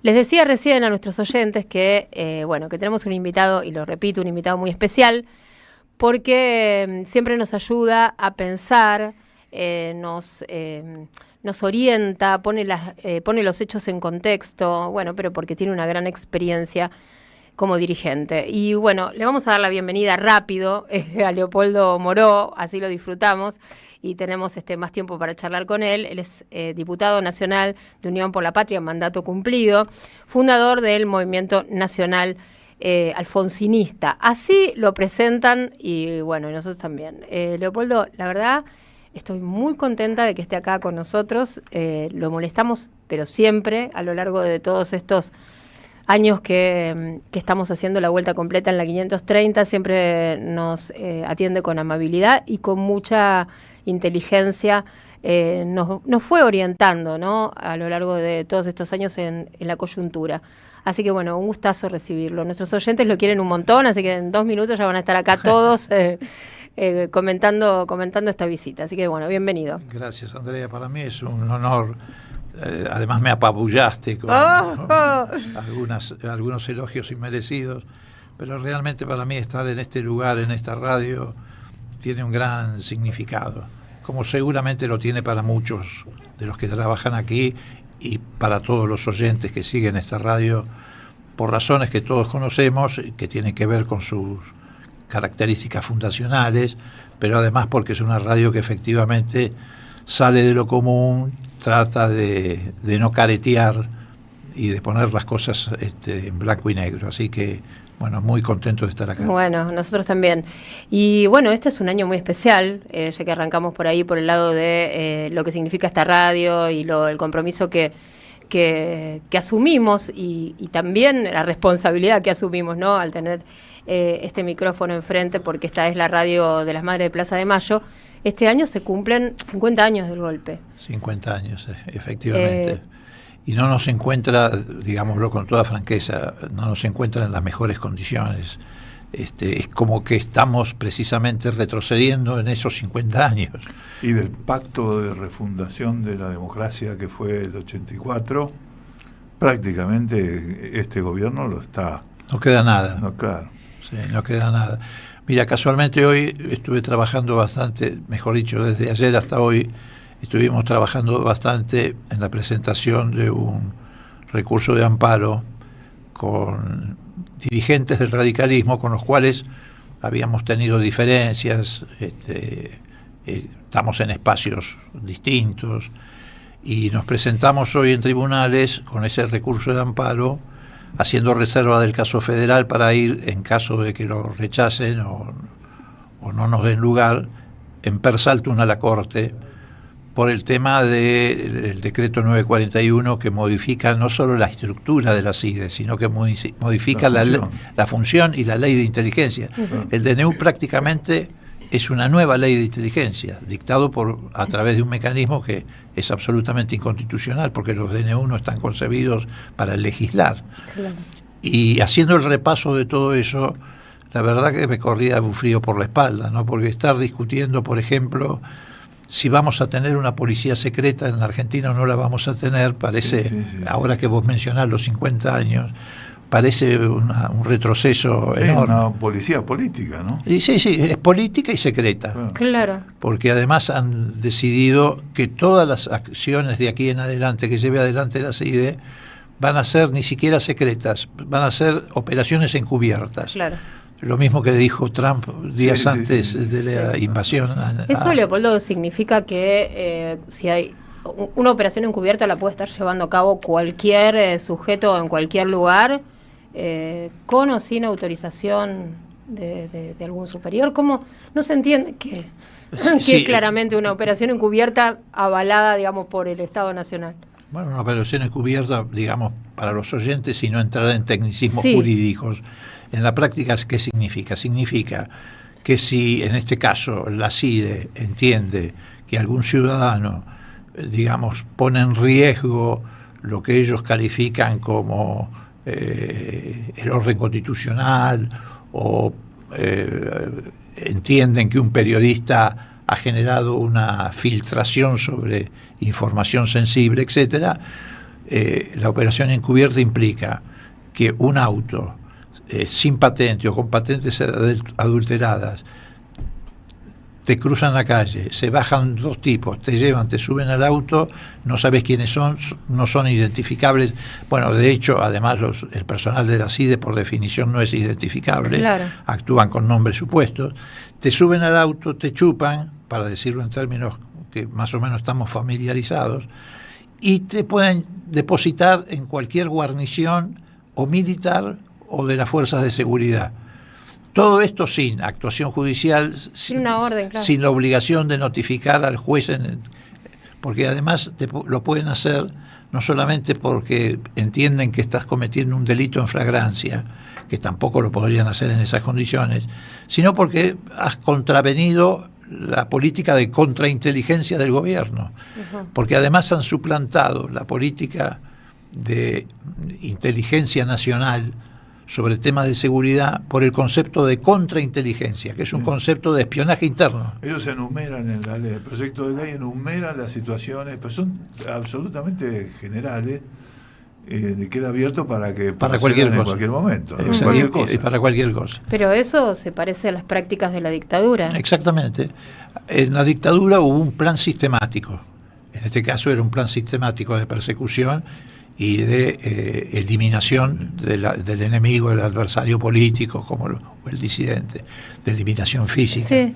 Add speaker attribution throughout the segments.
Speaker 1: Les decía recién a nuestros oyentes que, que tenemos un invitado, y lo repito, un invitado muy especial, porque siempre nos ayuda a pensar, nos orienta, pone los hechos en contexto, pero porque tiene una gran experiencia como dirigente. Y bueno, le vamos a dar la bienvenida rápido a Leopoldo Moró, así lo disfrutamos y tenemos más tiempo para charlar con él. Él es diputado nacional de Unión por la Patria, mandato cumplido, fundador del Movimiento Nacional Alfonsinista. Así lo presentan y bueno, y nosotros también. Leopoldo, la verdad, estoy muy contenta de que esté acá con nosotros. Lo molestamos, pero siempre, a lo largo de todos estos años que estamos haciendo la vuelta completa en la 530, siempre nos atiende con amabilidad y con mucha inteligencia. Nos fue orientando, ¿no?, a lo largo de todos estos años en la coyuntura. Así que bueno, un gustazo recibirlo. Nuestros oyentes lo quieren un montón, así que en 2 minutos ya van a estar acá todos comentando esta visita. Así que bueno, bienvenido.
Speaker 2: Gracias, Andrea. Para mí es un honor. Además me apabullaste con algunos elogios inmerecidos, pero realmente para mí estar en este lugar, en esta radio, tiene un gran significado, como seguramente lo tiene para muchos de los que trabajan aquí y para todos los oyentes que siguen esta radio, por razones que todos conocemos, que tienen que ver con sus características fundacionales, pero además porque es una radio que efectivamente sale de lo común, trata de no caretear y de poner las cosas en blanco y negro. Así que, bueno, muy contento de estar acá.
Speaker 1: Bueno, nosotros también. Y bueno, este es un año muy especial, ya que arrancamos por ahí, por el lado de lo que significa esta radio y el compromiso que asumimos y también la responsabilidad que asumimos, ¿no?, al tener este micrófono enfrente, porque esta es la radio de las Madres de Plaza de Mayo. Este año se cumplen 50 años del golpe.
Speaker 2: 50 años, efectivamente. Y no nos encuentra, digámoslo con toda franqueza, no nos encuentra en las mejores condiciones. Es como que estamos precisamente retrocediendo en esos 50 años.
Speaker 3: Y del pacto de refundación de la democracia que fue el 84, prácticamente este gobierno lo está...
Speaker 2: No queda nada.
Speaker 3: No, claro.
Speaker 2: Sí, no queda nada. Mira, casualmente hoy estuve trabajando bastante, mejor dicho, desde ayer hasta hoy, estuvimos trabajando bastante en la presentación de un recurso de amparo con dirigentes del radicalismo con los cuales habíamos tenido diferencias, estamos en espacios distintos y nos presentamos hoy en tribunales con ese recurso de amparo, haciendo reserva del caso federal para ir, en caso de que lo rechacen o no nos den lugar, en per saltum a la Corte, por el tema del decreto 941 que modifica no solo la estructura de la CIDE, sino que modifica la función y la ley de inteligencia. El DNU prácticamente es una nueva ley de inteligencia, dictado a través de un mecanismo que es absolutamente inconstitucional, porque los DNU no están concebidos para legislar. Claro. Y haciendo el repaso de todo eso, la verdad que me corría un frío por la espalda, ¿no? Porque estar discutiendo, por ejemplo, si vamos a tener una policía secreta en la Argentina o no la vamos a tener, parece, sí. Ahora que vos mencionás los 50 años, parece un retroceso enorme.
Speaker 3: Una policía política, ¿no?
Speaker 2: Y sí, es política y secreta.
Speaker 1: Claro.
Speaker 2: Porque además han decidido que todas las acciones de aquí en adelante que lleve adelante la CIDE van a ser ni siquiera secretas, van a ser operaciones encubiertas.
Speaker 1: Claro.
Speaker 2: Lo mismo que dijo Trump días antes de la invasión.
Speaker 1: Eso, Leopoldo, significa que si hay una operación encubierta la puede estar llevando a cabo cualquier sujeto en cualquier lugar, con o sin autorización de algún superior. ¿Cómo no se entiende que es claramente una operación encubierta avalada, digamos, por el Estado Nacional?
Speaker 2: Bueno, una operación encubierta, digamos, para los oyentes, si no entrar en tecnicismos jurídicos. En la práctica, ¿qué significa? Significa que si, en este caso, la CIDE entiende que algún ciudadano, digamos, pone en riesgo lo que ellos califican como el orden constitucional o entienden que un periodista ha generado una filtración sobre información sensible, etcétera, la operación encubierta implica que un auto sin patente o con patentes adulteradas te cruzan la calle, se bajan 2 tipos, te llevan, te suben al auto, no sabes quiénes son, no son identificables. Bueno, de hecho, además el personal de la CIDE por definición no es identificable,
Speaker 1: claro.
Speaker 2: Actúan con nombres supuestos, te suben al auto, te chupan, para decirlo en términos que más o menos estamos familiarizados, y te pueden depositar en cualquier guarnición o militar o de las fuerzas de seguridad. Todo esto sin actuación judicial,
Speaker 1: sin una orden, claro.
Speaker 2: Sin la obligación de notificar al juez, porque además lo pueden hacer no solamente porque entienden que estás cometiendo un delito en flagrancia, que tampoco lo podrían hacer en esas condiciones, sino porque has contravenido la política de contrainteligencia del gobierno, porque además han suplantado la política de inteligencia nacional sobre temas de seguridad por el concepto de contrainteligencia, que es un concepto de espionaje interno.
Speaker 3: Ellos enumeran en la ley, el proyecto de ley enumeran las situaciones, pero son absolutamente generales, queda abierto para que
Speaker 2: para cualquier cosa,
Speaker 3: en cualquier momento, ¿no?
Speaker 2: Cualquier cosa. Para cualquier cosa.
Speaker 1: Pero eso se parece a las prácticas de la dictadura.
Speaker 2: Exactamente. En la dictadura hubo un plan sistemático. En este caso era un plan sistemático de persecución y de eliminación del enemigo, del adversario político, como el disidente, de eliminación física.
Speaker 1: Sí.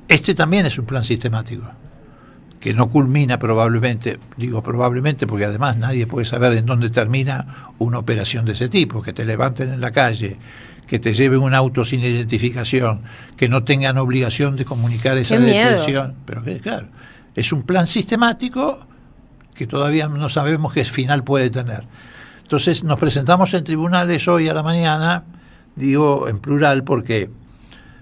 Speaker 2: Este también es un plan sistemático, que no culmina probablemente, digo probablemente porque además nadie puede saber en dónde termina una operación de ese tipo, que te levanten en la calle, que te lleven un auto sin identificación, que no tengan obligación de comunicar esa detención. Pero claro, es un plan sistemático que todavía no sabemos qué final puede tener. Entonces nos presentamos en tribunales hoy a la mañana, digo en plural porque...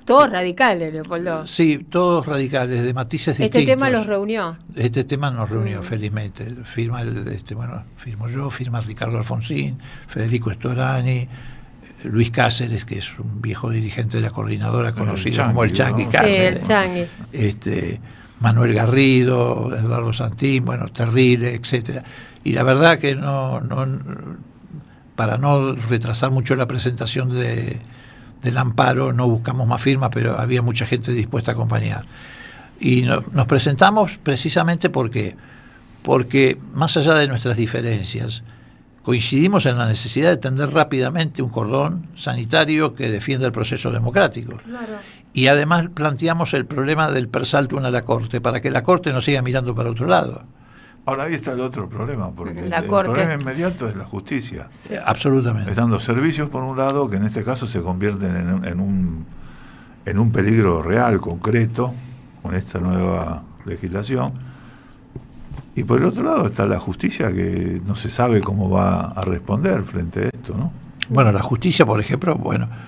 Speaker 1: Todos radicales, Leopoldo.
Speaker 2: Sí, todos radicales, de matices distintos.
Speaker 1: Este tema los reunió.
Speaker 2: Este tema nos reunió, felizmente. Firmo yo, firma Ricardo Alfonsín, Federico Storani, Luis Cáceres, que es un viejo dirigente de la coordinadora conocido como el Changi, ¿no?
Speaker 1: Cáceres. Sí, el
Speaker 2: Changi. Manuel Garrido, Eduardo Santín, Terrile, etcétera. Y la verdad que para no retrasar mucho la presentación del amparo, no buscamos más firmas, pero había mucha gente dispuesta a acompañar. Y nos presentamos precisamente porque más allá de nuestras diferencias, coincidimos en la necesidad de tender rápidamente un cordón sanitario que defienda el proceso democrático.
Speaker 1: Claro.
Speaker 2: Y además planteamos el problema del persaltum a la Corte, para que la Corte no siga mirando para otro lado.
Speaker 3: Ahora ahí está el otro problema, porque el
Speaker 1: Corte.
Speaker 3: problema inmediato es la justicia.
Speaker 2: Absolutamente.
Speaker 3: Están los servicios, por un lado, que en este caso se convierten en un peligro real, concreto, con esta nueva legislación. Y por el otro lado está la justicia, que no se sabe cómo va a responder frente a esto, ¿no?
Speaker 2: Bueno, la justicia, por ejemplo,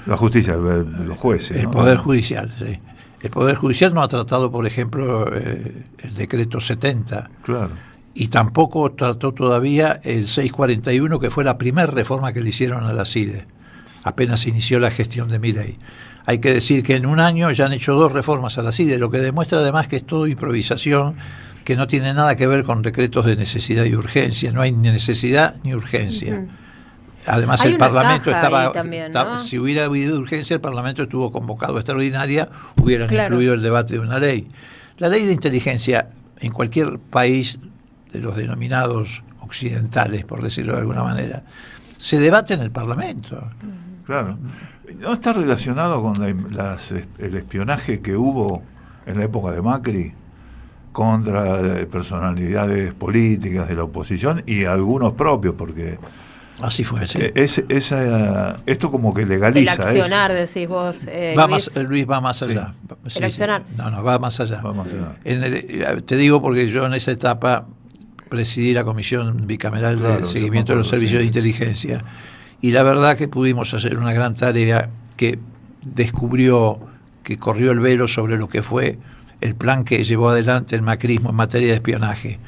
Speaker 3: la justicia, los jueces.
Speaker 2: El Poder Judicial, sí. El Poder Judicial no ha tratado, por ejemplo, el decreto 70.
Speaker 3: Claro.
Speaker 2: Y tampoco trató todavía el 641, que fue la primera reforma que le hicieron a la CIDE. Apenas inició la gestión de Milei. Hay que decir que en un año ya han hecho 2 reformas a la CIDE, lo que demuestra además que es todo improvisación, que no tiene nada que ver con decretos de necesidad y urgencia. No hay ni necesidad ni urgencia. Además el Parlamento estaba también, ¿no? Si hubiera habido urgencia, el Parlamento estuvo convocado a extraordinaria, hubieran incluido el debate de una ley. La ley de inteligencia en cualquier país de los denominados occidentales, por decirlo de alguna manera, se debate en el Parlamento.
Speaker 3: Claro. ¿No está relacionado con el espionaje que hubo en la época de Macri contra personalidades políticas de la oposición y algunos propios? Porque
Speaker 2: así fue, sí.
Speaker 3: Esto como que legaliza
Speaker 1: el accionar,
Speaker 3: eso.
Speaker 1: Decís vos,
Speaker 2: Luis va más allá.
Speaker 1: Sí. El accionar.
Speaker 2: No, va más allá.
Speaker 3: Va más allá.
Speaker 2: Te digo porque yo en esa etapa presidí la Comisión Bicameral de Seguimiento de los Servicios de Inteligencia, y la verdad que pudimos hacer una gran tarea que descubrió, que corrió el velo sobre lo que fue el plan que llevó adelante el macrismo en materia de espionaje,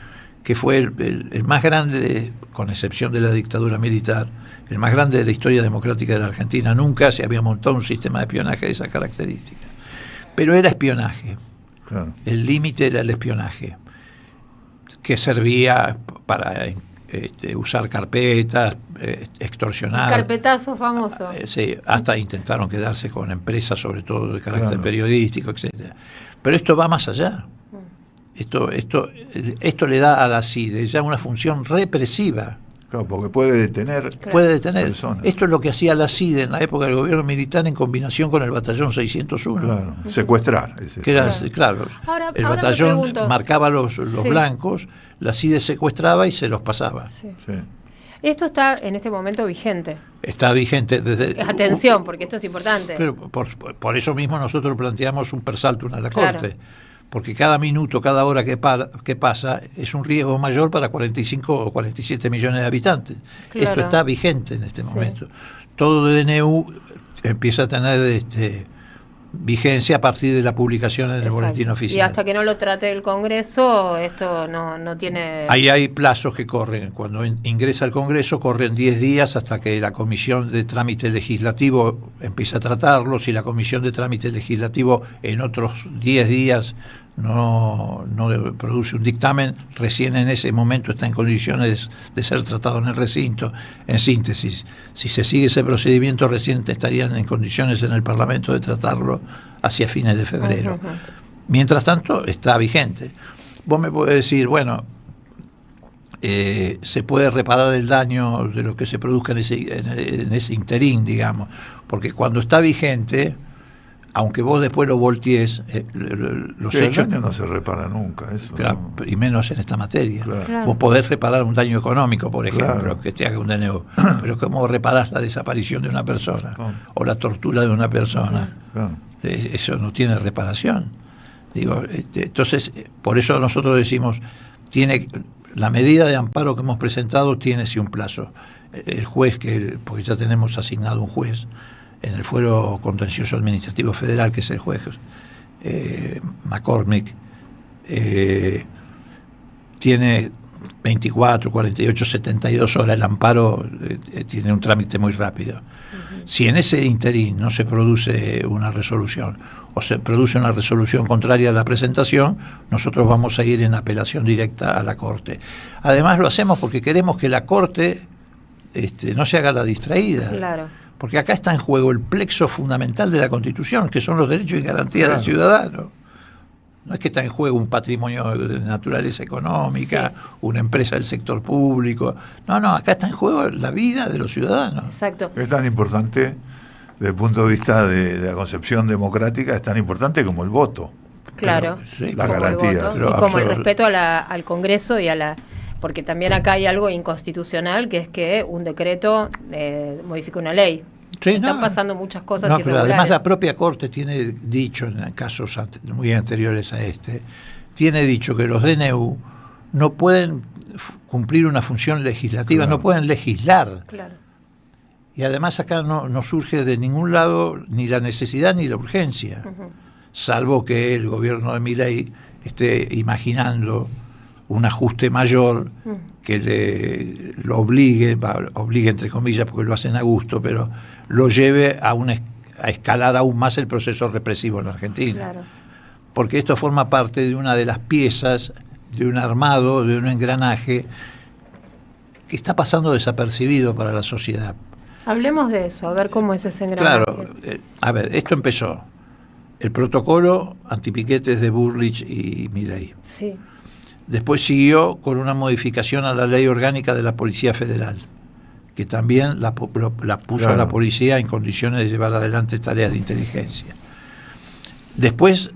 Speaker 2: que fue el más grande, con excepción de la dictadura militar, el más grande de la historia democrática de la Argentina. Nunca se había montado un sistema de espionaje de esas características. Pero era espionaje. Claro. El límite era el espionaje, que servía para usar carpetas, extorsionar.
Speaker 1: El carpetazo famoso.
Speaker 2: Sí, hasta intentaron quedarse con empresas, sobre todo de carácter periodístico, etcétera. Pero esto va más allá. Esto le da a la CIDE ya una función represiva.
Speaker 3: Claro, porque puede detener.
Speaker 2: Personas. Esto es lo que hacía la CIDE en la época del gobierno militar en combinación con el batallón 601.
Speaker 3: Claro, secuestrar.
Speaker 2: Ahora el batallón marcaba los blancos, la CIDE secuestraba y se los pasaba.
Speaker 1: Sí. Esto está en este momento vigente.
Speaker 2: Está vigente desde...
Speaker 1: Atención, porque esto es importante.
Speaker 2: Pero por eso mismo nosotros planteamos un persaltum a la Corte. Porque cada minuto, cada hora que pasa es un riesgo mayor para 45 o 47 millones de habitantes. Claro. Esto está vigente en este momento. Todo DNU empieza a tener vigencia a partir de la publicación en el boletín oficial.
Speaker 1: Y hasta que no lo trate el Congreso, esto no tiene...
Speaker 2: Ahí hay plazos que corren. Cuando ingresa al Congreso, corren 10 días hasta que la Comisión de Trámite Legislativo empieza a tratarlo. Si la Comisión de Trámite Legislativo en otros 10 días no produce un dictamen, recién en ese momento está en condiciones de ser tratado en el recinto. En síntesis, si se sigue ese procedimiento, recién estarían en condiciones en el Parlamento de tratarlo hacia fines de febrero. Mientras tanto, está vigente. Vos me podés decir, bueno, se puede reparar el daño de lo que se produzca en ese interín, digamos, porque cuando está vigente, aunque vos después lo voltees, los hechos...
Speaker 3: El daño no se repara nunca, eso.
Speaker 2: Claro, y menos en esta materia. Claro. Vos podés reparar un daño económico, por ejemplo, que te haga un DNU, pero ¿cómo reparás la desaparición de una persona o la tortura de una persona? Eso no tiene reparación. Entonces, por eso nosotros decimos, la medida de amparo que hemos presentado tiene sí un plazo. El juez, porque ya tenemos asignado un juez en el Fuero Contencioso Administrativo Federal, que es el juez McCormick, tiene 24, 48, 72 horas. El amparo tiene un trámite muy rápido. Si en ese interín no se produce una resolución o se produce una resolución contraria a la presentación, nosotros vamos a ir en apelación directa a la Corte. Además lo hacemos porque queremos que la Corte no se haga la distraída.
Speaker 1: Claro.
Speaker 2: Porque acá está en juego el plexo fundamental de la Constitución, que son los derechos y garantías del ciudadano. No es que está en juego un patrimonio de naturaleza económica, una empresa del sector público. No, acá está en juego la vida de los ciudadanos.
Speaker 1: Exacto.
Speaker 3: Es tan importante, desde el punto de vista de la concepción democrática, es tan importante como el voto.
Speaker 1: Claro.
Speaker 3: La garantía.
Speaker 1: Y como el respeto al Congreso y a la... Porque también acá hay algo inconstitucional, que es que un decreto modifica una ley. Están pasando muchas cosas irregulares.
Speaker 2: Pero además la propia Corte tiene dicho, en casos muy anteriores a tiene dicho que los DNU no pueden cumplir una función legislativa, no pueden legislar.
Speaker 1: Claro.
Speaker 2: Y además acá no surge de ningún lado ni la necesidad ni la urgencia, salvo que el gobierno de Milei esté imaginando un ajuste mayor que lo obligue entre comillas porque lo hacen a gusto, pero lo lleve a escalar aún más el proceso represivo en la Argentina.
Speaker 1: Claro.
Speaker 2: Porque esto forma parte de una de las piezas de un armado, de un engranaje que está pasando desapercibido para la sociedad.
Speaker 1: Hablemos de eso, a ver cómo es ese engranaje.
Speaker 2: Claro, esto empezó. El protocolo antipiquetes de Bullrich y Milei.
Speaker 1: Sí.
Speaker 2: Después siguió con una modificación a la ley orgánica de la Policía Federal, que también la puso a la policía en condiciones de llevar adelante tareas de inteligencia. Después,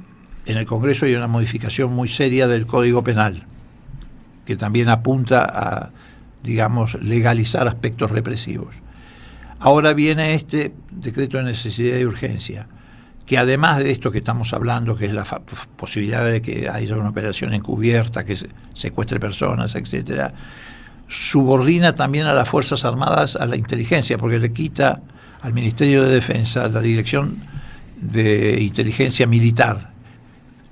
Speaker 2: en el Congreso hay una modificación muy seria del Código Penal, que también apunta a, legalizar aspectos represivos. Ahora viene este decreto de necesidad y urgencia, que además de esto que estamos hablando, que es la posibilidad de que haya una operación encubierta, que secuestre personas, etcétera, subordina también a las Fuerzas Armadas a la inteligencia, porque le quita al Ministerio de Defensa la dirección de inteligencia militar.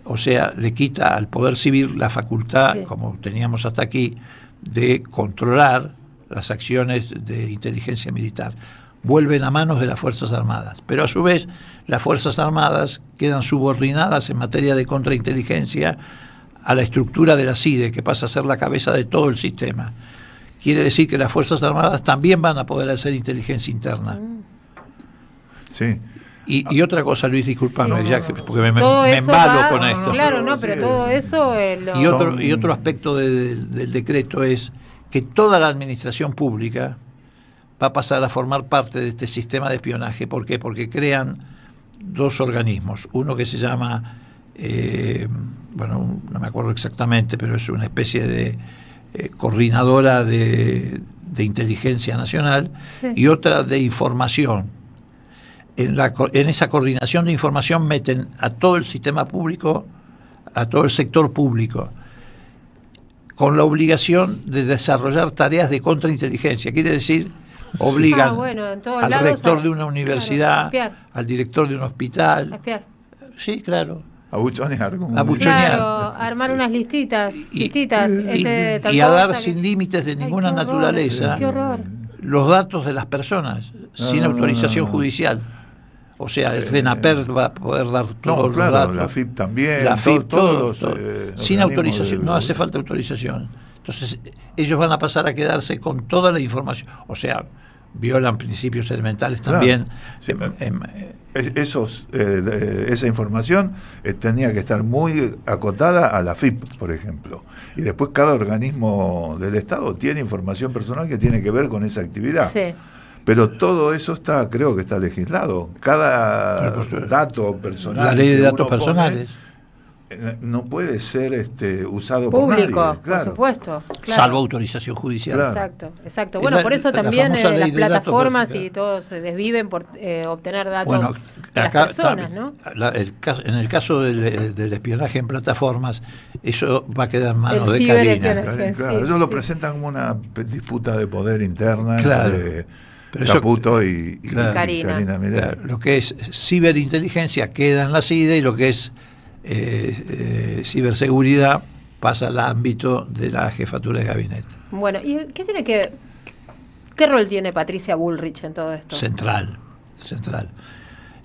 Speaker 2: O sea, le quita al Poder Civil la facultad, como teníamos hasta aquí, de controlar las acciones de inteligencia militar. Vuelven a manos de las Fuerzas Armadas, pero a su vez las Fuerzas Armadas quedan subordinadas en materia de contrainteligencia a la estructura de la CIDE, que pasa a ser la cabeza de todo el sistema, quiere decir que las Fuerzas Armadas también van a poder hacer inteligencia interna.
Speaker 3: Sí.
Speaker 2: Y otra cosa, Luis, discúlpame,
Speaker 1: Sí.
Speaker 2: ya que, porque me
Speaker 1: Todo eso
Speaker 2: embalo
Speaker 1: va-
Speaker 2: con esto.
Speaker 1: Claro, no, pero
Speaker 3: Sí.
Speaker 1: todo eso...
Speaker 2: Y otro aspecto del decreto es que toda la administración pública va a pasar a formar parte de este sistema de espionaje. ¿Por qué? Porque crean dos organismos. Uno que se llama, no me acuerdo exactamente, pero es una especie de coordinadora de inteligencia nacional,
Speaker 1: Sí.
Speaker 2: y otra de información. En esa coordinación de información meten a todo el sistema público, a todo el sector público, con la obligación de desarrollar tareas de contrainteligencia. Quiere decir, obligan
Speaker 1: en todos
Speaker 2: al
Speaker 1: lados
Speaker 2: rector
Speaker 1: a-
Speaker 2: de una universidad,
Speaker 1: claro, a espiar.
Speaker 2: al director de un hospital.
Speaker 1: A espiar.
Speaker 2: Sí, claro.
Speaker 3: A buchonear. Como
Speaker 2: A buchonear.
Speaker 1: Claro, armar unas listitas,
Speaker 2: Y
Speaker 1: tal
Speaker 2: a dar
Speaker 1: cosa,
Speaker 2: sin límites de
Speaker 1: Ay,
Speaker 2: ninguna
Speaker 1: qué horror,
Speaker 2: naturaleza
Speaker 1: qué horror.
Speaker 2: los datos de las personas, sin autorización judicial. O sea, el RENAPER va a poder dar todos
Speaker 3: No,
Speaker 2: los
Speaker 3: claro,
Speaker 2: datos.
Speaker 3: la FIP también.
Speaker 2: La FIP,
Speaker 3: todos
Speaker 2: todo.
Speaker 3: los,
Speaker 2: Sin
Speaker 3: organismos
Speaker 2: autorización,
Speaker 3: del-
Speaker 2: no hace falta autorización. Entonces, ellos van a pasar a quedarse con toda la información. O sea, violan principios elementales
Speaker 3: Claro.
Speaker 2: también.
Speaker 3: Sí, esa información tenía que estar muy acotada a la FIP, por ejemplo. Y después cada organismo del Estado tiene información personal que tiene que ver con esa actividad.
Speaker 1: Sí.
Speaker 3: Pero todo eso creo que está legislado. Cada
Speaker 2: Pero,
Speaker 3: dato personal.
Speaker 2: la ley de
Speaker 3: que
Speaker 2: datos
Speaker 3: uno pone,
Speaker 2: personales.
Speaker 3: no puede ser usado
Speaker 1: Público,
Speaker 3: por nadie.
Speaker 1: por
Speaker 3: Claro.
Speaker 1: supuesto. Claro.
Speaker 2: Salvo autorización judicial.
Speaker 3: Claro.
Speaker 1: Exacto, exacto.
Speaker 2: Es
Speaker 1: Bueno,
Speaker 2: la-
Speaker 1: por eso
Speaker 2: la
Speaker 1: también
Speaker 2: famosa ley
Speaker 1: las
Speaker 2: de datos
Speaker 1: plataformas
Speaker 2: personales.
Speaker 1: y todos se desviven por obtener datos
Speaker 2: Bueno,
Speaker 1: de las
Speaker 2: acá
Speaker 1: personas, ¿no?
Speaker 2: en el caso del espionaje en plataformas, eso va a quedar en manos
Speaker 1: El
Speaker 2: de Karina.
Speaker 1: ciberespionaje.
Speaker 3: Claro,
Speaker 1: Sí,
Speaker 3: ellos lo
Speaker 1: sí.
Speaker 3: presentan como una disputa de poder interna
Speaker 2: Claro.
Speaker 3: entre
Speaker 2: Pero eso-
Speaker 3: Caputo y
Speaker 2: Claro.
Speaker 1: Karina.
Speaker 3: Milei.
Speaker 2: Claro, lo que es ciberinteligencia queda en la CIDE y lo que es ciberseguridad pasa al ámbito de la jefatura de gabinete.
Speaker 1: Bueno, ¿y qué rol tiene Patricia Bullrich en todo esto?
Speaker 2: Central.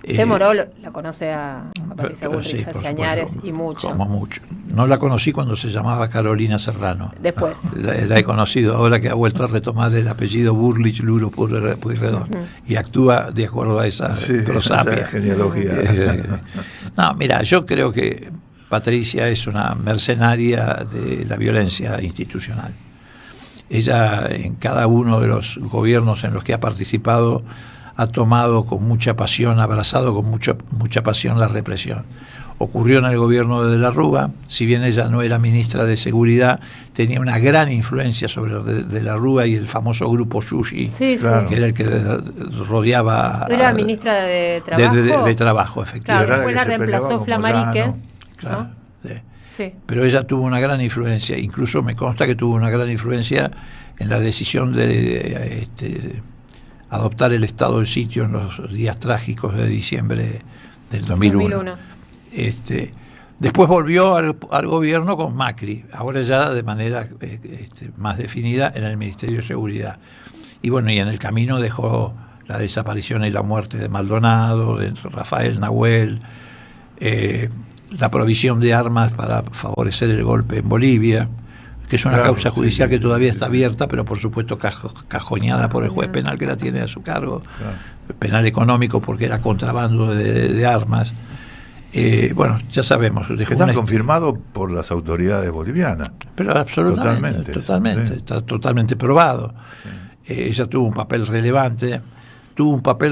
Speaker 1: Usted, Moró, la conoce a Patricia
Speaker 2: Pero
Speaker 1: Bullrich
Speaker 2: sí, por
Speaker 1: hace
Speaker 2: supuesto,
Speaker 1: añares y mucho.
Speaker 2: Como mucho. No la conocí cuando se llamaba Carolina Serrano.
Speaker 1: Después.
Speaker 2: La he conocido ahora que ha vuelto a retomar el apellido Bullrich Luro Pueyrredón y actúa de acuerdo a esa prosapia.
Speaker 3: esa genealogía.
Speaker 2: No, mira, yo creo que Patricia es una mercenaria de la violencia institucional. Ella, en cada uno de los gobiernos en los que ha participado, ha tomado con mucha pasión, ha abrazado con mucha pasión la represión. Ocurrió en el gobierno de la Rúa, si bien ella no era ministra de Seguridad, tenía una gran influencia sobre de la Rúa y el famoso grupo Sushi,
Speaker 1: Sí,
Speaker 3: Claro.
Speaker 2: que era el que rodeaba...
Speaker 1: Era ministra de Trabajo.
Speaker 2: de Trabajo,
Speaker 1: Claro,
Speaker 2: efectivamente.
Speaker 3: Era
Speaker 1: después
Speaker 3: que
Speaker 1: la
Speaker 3: se peleaba
Speaker 1: reemplazó
Speaker 3: con
Speaker 1: Flamarique.
Speaker 3: Moyano.
Speaker 2: Claro,
Speaker 1: ¿no?
Speaker 2: sí.
Speaker 1: Sí.
Speaker 2: Pero ella tuvo una gran influencia, incluso me consta que tuvo una gran influencia en la decisión de adoptar el estado de sitio en los días trágicos de diciembre del 2001. Después volvió al gobierno con Macri, ahora ya de manera más definida en el Ministerio de Seguridad. Y bueno, y en el camino dejó la desaparición y la muerte de Maldonado, de Rafael Nahuel, la provisión de armas para favorecer el golpe en Bolivia, que es una
Speaker 3: Claro,
Speaker 2: causa
Speaker 3: sí,
Speaker 2: judicial
Speaker 3: sí,
Speaker 2: que todavía
Speaker 3: sí,
Speaker 2: está
Speaker 3: sí.
Speaker 2: abierta, pero por supuesto cajoneada por el juez penal que la tiene a su cargo,
Speaker 3: Claro.
Speaker 2: penal económico porque era contrabando de armas. Bueno, ya sabemos.
Speaker 3: Que
Speaker 2: dejó
Speaker 3: están
Speaker 2: una-
Speaker 3: confirmados por las autoridades bolivianas.
Speaker 2: Pero absolutamente,
Speaker 3: Totalmente, sí.
Speaker 2: está totalmente probado. Ella tuvo un papel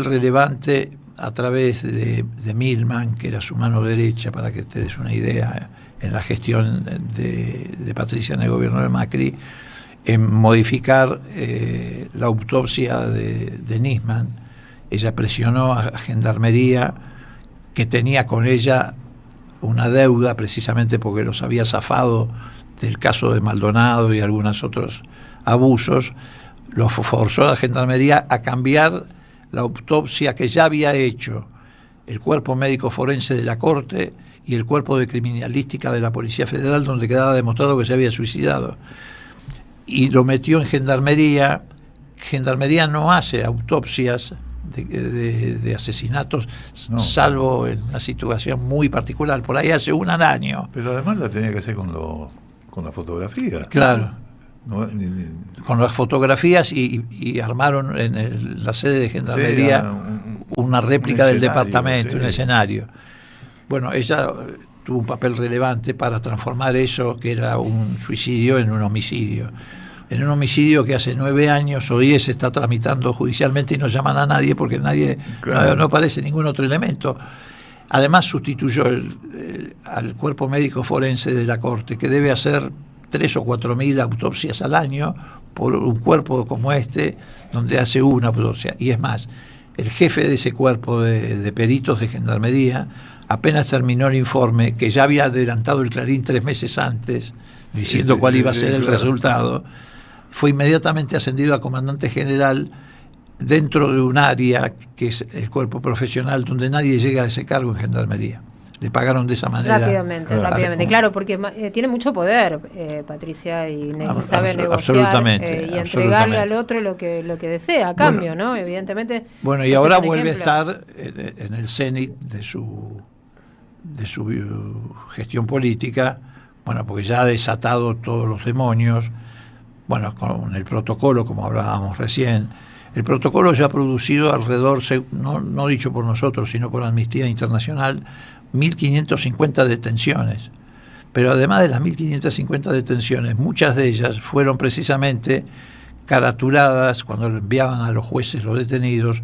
Speaker 2: relevante a través de Milman, que era su mano derecha, para que te des una idea, en la gestión de Patricia en el gobierno de Macri, en modificar la autopsia de Nisman. Ella presionó a Gendarmería, que tenía con ella una deuda precisamente porque los había zafado del caso de Maldonado y algunos otros abusos, los forzó a la Gendarmería a cambiar la autopsia que ya había hecho el cuerpo médico forense de la Corte y el cuerpo de criminalística de la Policía Federal, donde quedaba demostrado que se había suicidado. Y lo metió en Gendarmería. Gendarmería no hace autopsias de asesinatos,
Speaker 3: No.
Speaker 2: salvo en una situación muy particular. Por ahí hace una al año.
Speaker 3: Pero además la tenía que hacer con la fotografía.
Speaker 2: Claro. con las fotografías y armaron en la sede de Gendarmería una réplica del departamento, un escenario. Bueno, ella tuvo un papel relevante para transformar eso, que era un suicidio, en un homicidio. En un homicidio que hace 9 años o 10 se está tramitando judicialmente y no llaman a nadie porque no aparece ningún otro elemento. Además sustituyó al cuerpo médico forense de la Corte, que debe hacer 3 o 4 mil autopsias al año por un cuerpo como este, donde hace una autopsia. Y es más, el jefe de ese cuerpo de peritos de Gendarmería, apenas terminó el informe, que ya había adelantado el Clarín 3 meses antes, diciendo cuál iba a ser el resultado, fue inmediatamente ascendido a comandante general dentro de un área que es el cuerpo profesional, donde nadie llega a ese cargo en Gendarmería. Le pagaron de esa manera.
Speaker 1: Rápidamente. Claro, porque tiene mucho poder, Patricia, y sabe negociar y entregarle al otro lo que desea, a cambio, ¿no? Evidentemente.
Speaker 2: Bueno, y ahora vuelve a estar en el cenit de su gestión política, bueno, porque ya ha desatado todos los demonios, bueno, con el protocolo, como hablábamos recién. El protocolo ya ha producido alrededor, no dicho por nosotros, sino por Amnistía Internacional, 1.550 detenciones. Pero además de las 1.550 detenciones, muchas de ellas fueron precisamente caratuladas cuando enviaban a los jueces los detenidos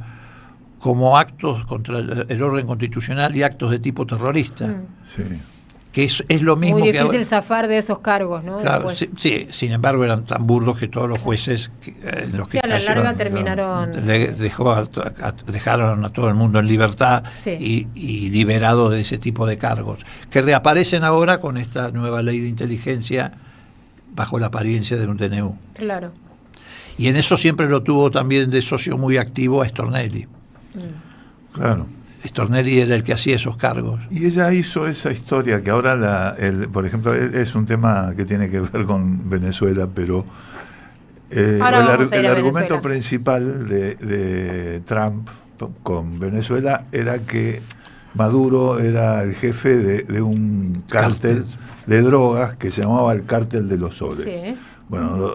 Speaker 2: como actos contra el orden constitucional y actos de tipo terrorista.
Speaker 3: Sí.
Speaker 1: Que
Speaker 2: es lo mismo.
Speaker 1: Muy difícil zafar de esos cargos, ¿no?
Speaker 2: Claro, sí, sin embargo eran tan burdos que todos los jueces los que
Speaker 1: a la larga terminaron
Speaker 2: dejaron a todo el mundo en libertad y liberados de ese tipo de cargos, que reaparecen ahora con esta nueva ley de inteligencia bajo la apariencia de un DNU.
Speaker 1: Claro.
Speaker 2: Y en eso siempre lo tuvo también de socio muy activo a Stornelli.
Speaker 3: Claro.
Speaker 2: Stornelli era el que hacía esos cargos.
Speaker 3: Y ella hizo esa historia que ahora, por ejemplo, es un tema que tiene que ver con Venezuela, pero el argumento principal de Trump con Venezuela era que Maduro era el jefe de un cártel de drogas que se llamaba el Cártel de los Soles. Sí. Bueno,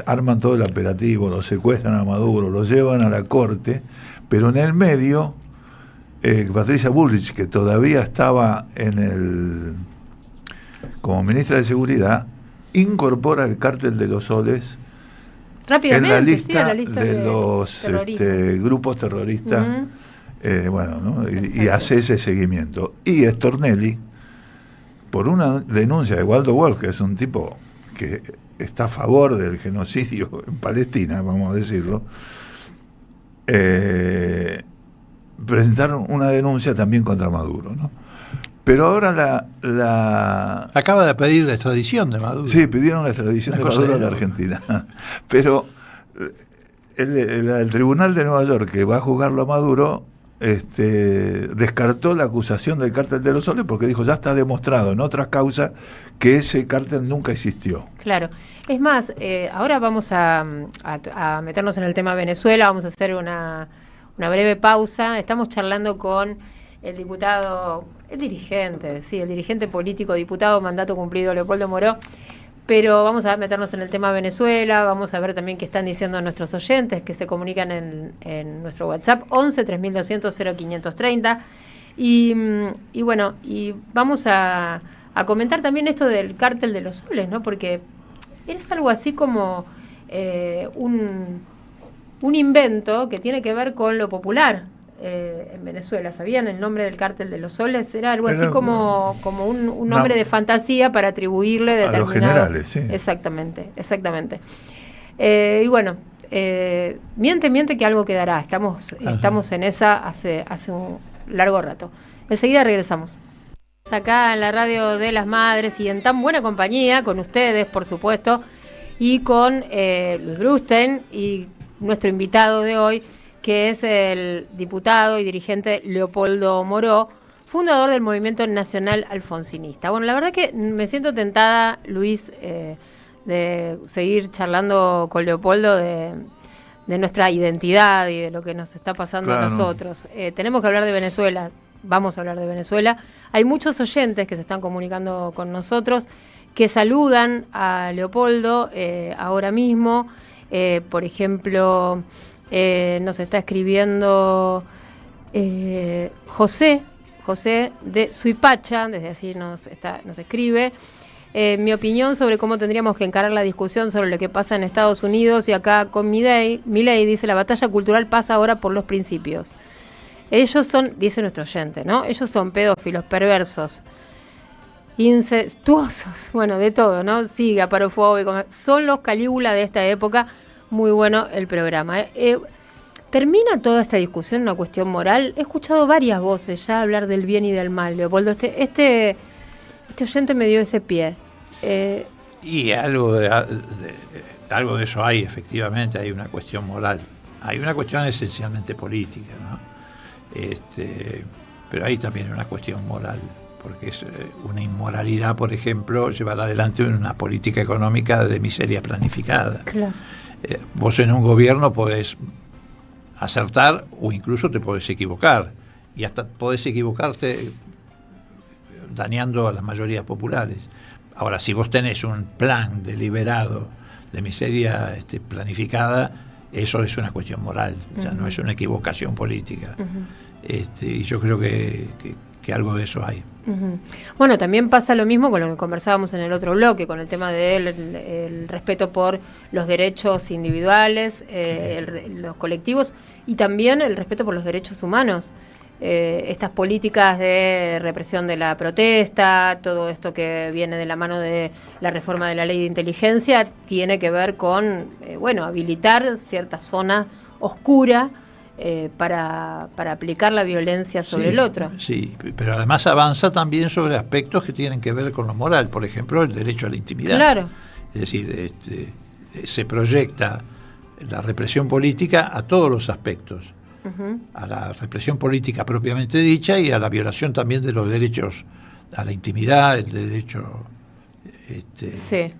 Speaker 3: arman todo el operativo, lo secuestran a Maduro, lo llevan a la corte, pero en el medio Patricia Bullrich, que todavía estaba como ministra de Seguridad, incorpora el Cártel de los Soles en la lista de los grupos terroristas, y hace ese seguimiento. Y Stornelli, por una denuncia de Waldo Wolf, que es un tipo que está a favor del genocidio en Palestina, vamos a decirlo, presentaron una denuncia también contra Maduro, ¿no? Pero ahora
Speaker 2: acaba de pedir la extradición de Maduro.
Speaker 3: Sí, pidieron la extradición de Maduro a la Argentina. Pero el Tribunal de Nueva York, que va a juzgarlo a Maduro, descartó la acusación del Cártel de los Soles porque dijo, ya está demostrado en otras causas que ese cártel nunca existió.
Speaker 1: Claro. Es más, ahora vamos a meternos en el tema Venezuela, vamos a hacer una breve pausa. Estamos charlando con el dirigente político, diputado, mandato cumplido, Leopoldo Moró. Pero vamos a meternos en el tema Venezuela, vamos a ver también qué están diciendo nuestros oyentes que se comunican en nuestro WhatsApp 11 3200 0530. Y bueno, y vamos a comentar también esto del Cártel de los Soles, ¿no? Porque es algo así como un invento que tiene que ver con lo popular en Venezuela. ¿Sabían el nombre del Cártel de los Soles? Era algo así como un nombre de fantasía para atribuirle determinado...
Speaker 3: A los generales, sí.
Speaker 1: Exactamente. Y bueno, miente que algo quedará. Estamos en esa hace un largo rato. Enseguida regresamos. Acá en la Radio de las Madres y en tan buena compañía, con ustedes, por supuesto, y con Luis Brustein y nuestro invitado de hoy, que es el diputado y dirigente Leopoldo Moró, fundador del Movimiento Nacional Alfonsinista. Bueno, la verdad que me siento tentada, Luis, de seguir charlando con Leopoldo de nuestra identidad y de lo que nos está pasando a nosotros. Tenemos que hablar de Venezuela, vamos a hablar de Venezuela. Hay muchos oyentes que se están comunicando con nosotros que saludan a Leopoldo ahora mismo. Por ejemplo, nos está escribiendo José de Suipacha, desde así nos escribe. Mi opinión sobre cómo tendríamos que encarar la discusión sobre lo que pasa en Estados Unidos y acá con Milei dice, la batalla cultural pasa ahora por los principios. Ellos son, dice nuestro oyente, ¿no? Ellos son pedófilos, perversos, incestuosos, bueno, de todo, ¿no? Sí, aparofóbicos, son los Calígula de esta época. Muy bueno el programa. ¿Termina toda esta discusión en una cuestión moral? He escuchado varias voces ya hablar del bien y del mal, Leopoldo. Este oyente me dio ese pie.
Speaker 2: Y algo de eso hay, efectivamente, hay una cuestión moral. Hay una cuestión esencialmente política, ¿no? Pero hay también una cuestión moral, porque es una inmoralidad, por ejemplo, llevar adelante una política económica de miseria planificada.
Speaker 1: Claro.
Speaker 2: Vos en un gobierno podés acertar o incluso te podés equivocar, y hasta podés equivocarte dañando a las mayorías populares. Ahora, si vos tenés un plan deliberado de miseria planificada, eso es una cuestión moral, ya no es una equivocación política. Y yo creo que algo de eso hay.
Speaker 1: Bueno, también pasa lo mismo con lo que conversábamos en el otro bloque, con el tema del respeto por los derechos individuales, los colectivos, y también el respeto por los derechos humanos. Estas políticas de represión de la protesta, todo esto que viene de la mano de la reforma de la ley de inteligencia, tiene que ver con habilitar cierta zona oscura para aplicar la violencia sobre el otro.
Speaker 2: Sí, pero además avanza también sobre aspectos que tienen que ver con lo moral, por ejemplo, el derecho a la intimidad.
Speaker 1: Claro.
Speaker 2: Es decir, se proyecta la represión política a todos los aspectos, a la represión política propiamente dicha y a la violación también de los derechos a la intimidad, el derecho...
Speaker 1: Sí.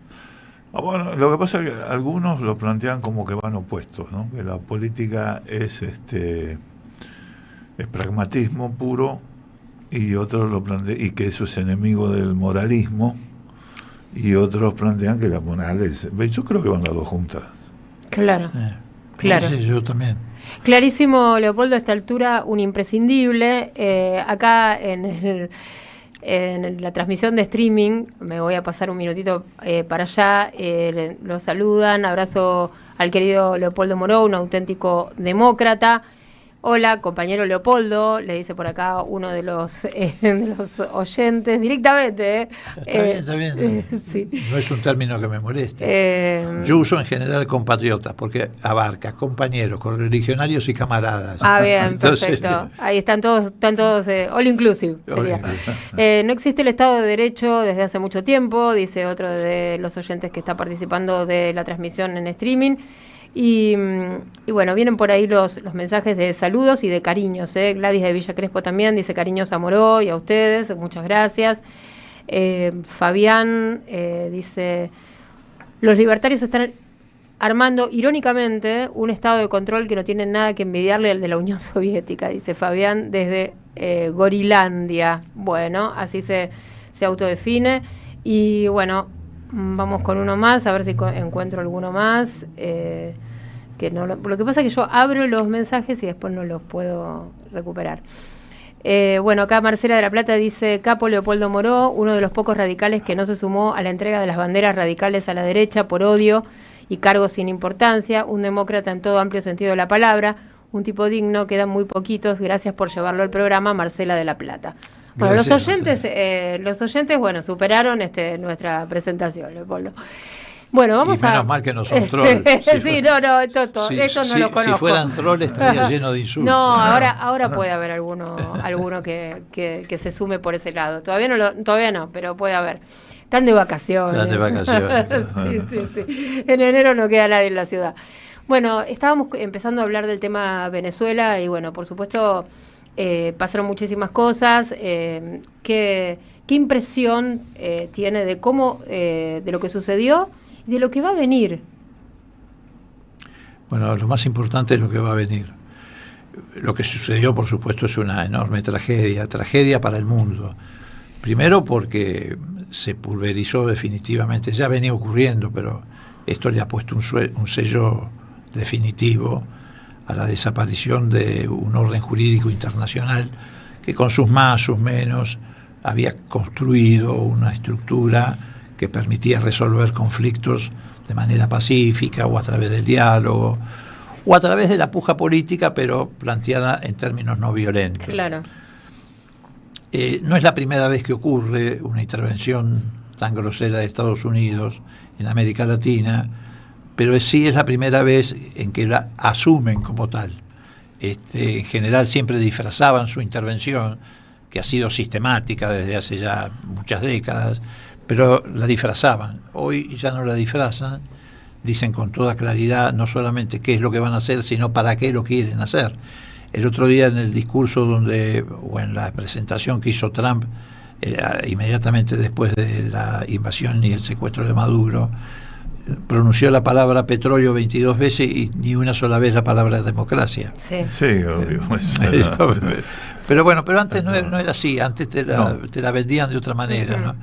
Speaker 3: Bueno, lo que pasa es que algunos lo plantean como que van opuestos, ¿no? Que la política es pragmatismo puro, y otros lo plantean, y que eso es enemigo del moralismo, y otros plantean que la moral es... Yo creo que van las dos juntas.
Speaker 1: Claro, claro.
Speaker 2: Sí, yo también.
Speaker 1: Clarísimo, Leopoldo, a esta altura un imprescindible. Acá en la transmisión de streaming, me voy a pasar un minutito para allá, lo saludan, abrazo al querido Leopoldo Moró, un auténtico demócrata. Hola, compañero Leopoldo, le dice por acá uno de los oyentes directamente.
Speaker 2: Está bien.
Speaker 1: Sí.
Speaker 2: No es un término que me moleste. Yo uso en general compatriotas porque abarca compañeros, correligionarios y camaradas.
Speaker 1: Bien,
Speaker 2: Entonces,
Speaker 1: perfecto. Ahí están todos all inclusive. Sería. No existe el Estado de Derecho desde hace mucho tiempo, dice otro de los oyentes que está participando de la transmisión en streaming. Y bueno, vienen por ahí los mensajes de saludos y de cariños. Gladys de Villa Crespo también dice cariños a Moró y a ustedes, muchas gracias. Fabián dice, los libertarios están armando irónicamente un estado de control que no tiene nada que envidiarle al de la Unión Soviética, dice Fabián desde Gorilandia. Bueno, así se autodefine. Y bueno, vamos con uno más, a ver si encuentro alguno más. Que no lo que pasa es que yo abro los mensajes y después no los puedo recuperar. Bueno, acá Marcela de la Plata dice, Capo Leopoldo Moró, uno de los pocos radicales que no se sumó a la entrega de las banderas radicales a la derecha por odio y cargos sin importancia, un demócrata en todo amplio sentido de la palabra, un tipo digno, quedan muy poquitos, gracias por llevarlo al programa, Marcela de la Plata. Bueno, gracias, los oyentes, bueno, superaron nuestra presentación, Leopoldo. Bueno, vamos
Speaker 2: menos mal que no son trolls.
Speaker 1: Sí, no, esto no lo conozco.
Speaker 2: Si fueran trolls estaría lleno de insultos.
Speaker 1: No, ahora puede haber alguno que se sume por ese lado. Todavía no, pero puede haber. Están de vacaciones. Sí. En enero no queda nadie en la ciudad. Bueno, estábamos empezando a hablar del tema Venezuela y bueno, por supuesto, pasaron muchísimas cosas. ¿Qué impresión tiene de cómo, de lo que sucedió y de lo que va a venir?
Speaker 2: Bueno, lo más importante es lo que va a venir. Lo que sucedió, por supuesto, es una enorme tragedia para el mundo. Primero porque se pulverizó definitivamente. Ya venía ocurriendo, pero esto le ha puesto un sello definitivo a la desaparición de un orden jurídico internacional que con sus más, sus menos, había construido una estructura que permitía resolver conflictos de manera pacífica o a través del diálogo o a través de la puja política, pero planteada en términos no violentos.
Speaker 1: Claro.
Speaker 2: No es la primera vez que ocurre una intervención tan grosera de Estados Unidos en América Latina, pero sí es la primera vez en que la asumen como tal. En general siempre disfrazaban su intervención, que ha sido sistemática desde hace ya muchas décadas, pero la disfrazaban. Hoy ya no la disfrazan, dicen con toda claridad no solamente qué es lo que van a hacer, sino para qué lo quieren hacer. El otro día en el discurso o en la presentación que hizo Trump, inmediatamente después de la invasión y el secuestro de Maduro, pronunció la palabra petróleo 22 veces y ni una sola vez la palabra democracia.
Speaker 3: Sí, obvio.
Speaker 2: Pero antes no era así, antes te la vendían de otra manera, ¿no?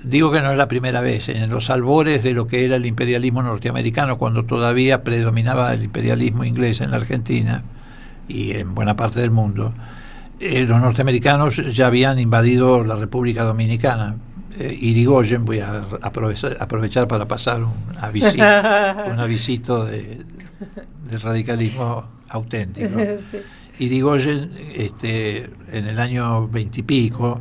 Speaker 2: Digo que no es la primera vez. En los albores de lo que era el imperialismo norteamericano, cuando todavía predominaba el imperialismo inglés en la Argentina y en buena parte del mundo, los norteamericanos ya habían invadido la República Dominicana. Irigoyen, voy a aprovechar para pasar un avisito de radicalismo auténtico. Sí. Irigoyen, en el año 20 y pico,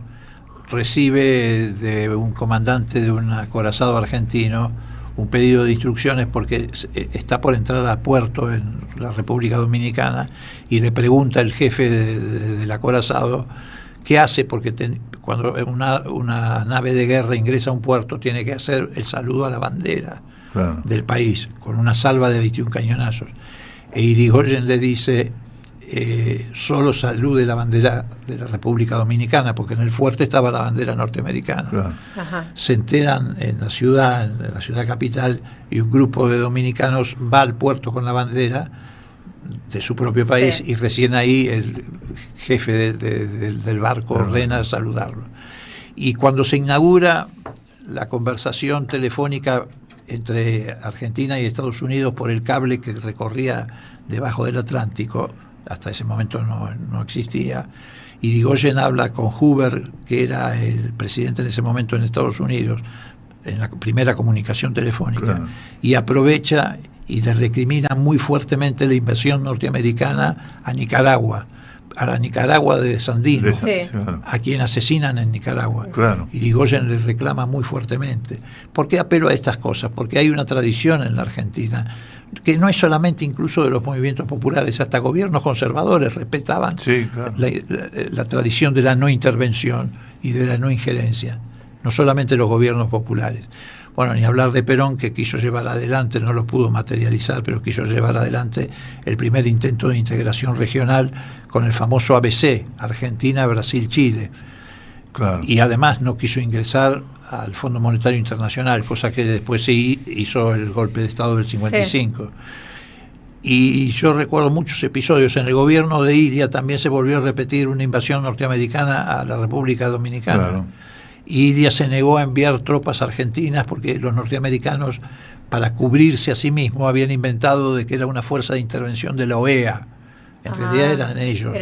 Speaker 2: recibe de un comandante de un acorazado argentino un pedido de instrucciones porque está por entrar a puerto en la República Dominicana y le pregunta el jefe del acorazado qué hace, porque cuando una nave de guerra ingresa a un puerto tiene que hacer el saludo a la bandera del país con una salva de 21 cañonazos. E Irigoyen le dice solo salude la bandera de la República Dominicana, porque en el fuerte estaba la bandera norteamericana. Se enteran en la ciudad capital, y un grupo de dominicanos va al puerto con la bandera de su propio país, y recién ahí el jefe del barco ordena saludarlo. Y cuando se inaugura la conversación telefónica entre Argentina y Estados Unidos por el cable que recorría debajo del Atlántico, hasta ese momento no existía, Irigoyen habla con Hoover, que era el presidente en ese momento en Estados Unidos, en la primera comunicación telefónica, y aprovecha y le recrimina muy fuertemente la invasión norteamericana a Nicaragua, a la Nicaragua de Sandino, a quien asesinan en Nicaragua. Irigoyen le reclama muy fuertemente. ¿Por qué apelo a estas cosas? Porque hay una tradición en la Argentina, que no es solamente incluso de los movimientos populares, hasta gobiernos conservadores respetaban la tradición de la no intervención y de la no injerencia, no solamente los gobiernos populares. Bueno, ni hablar de Perón, que quiso llevar adelante, no lo pudo materializar, pero quiso llevar adelante el primer intento de integración regional con el famoso ABC, Argentina, Brasil, Chile. Y además no quiso ingresar al Fondo Monetario Internacional, cosa que después sí hizo el golpe de Estado del 55. Y yo recuerdo muchos episodios. En el gobierno de Iria también se volvió a repetir una invasión norteamericana a la República Dominicana. Iria se negó a enviar tropas argentinas porque los norteamericanos, para cubrirse a sí mismos, habían inventado de que era una fuerza de intervención de la OEA. En realidad eran ellos,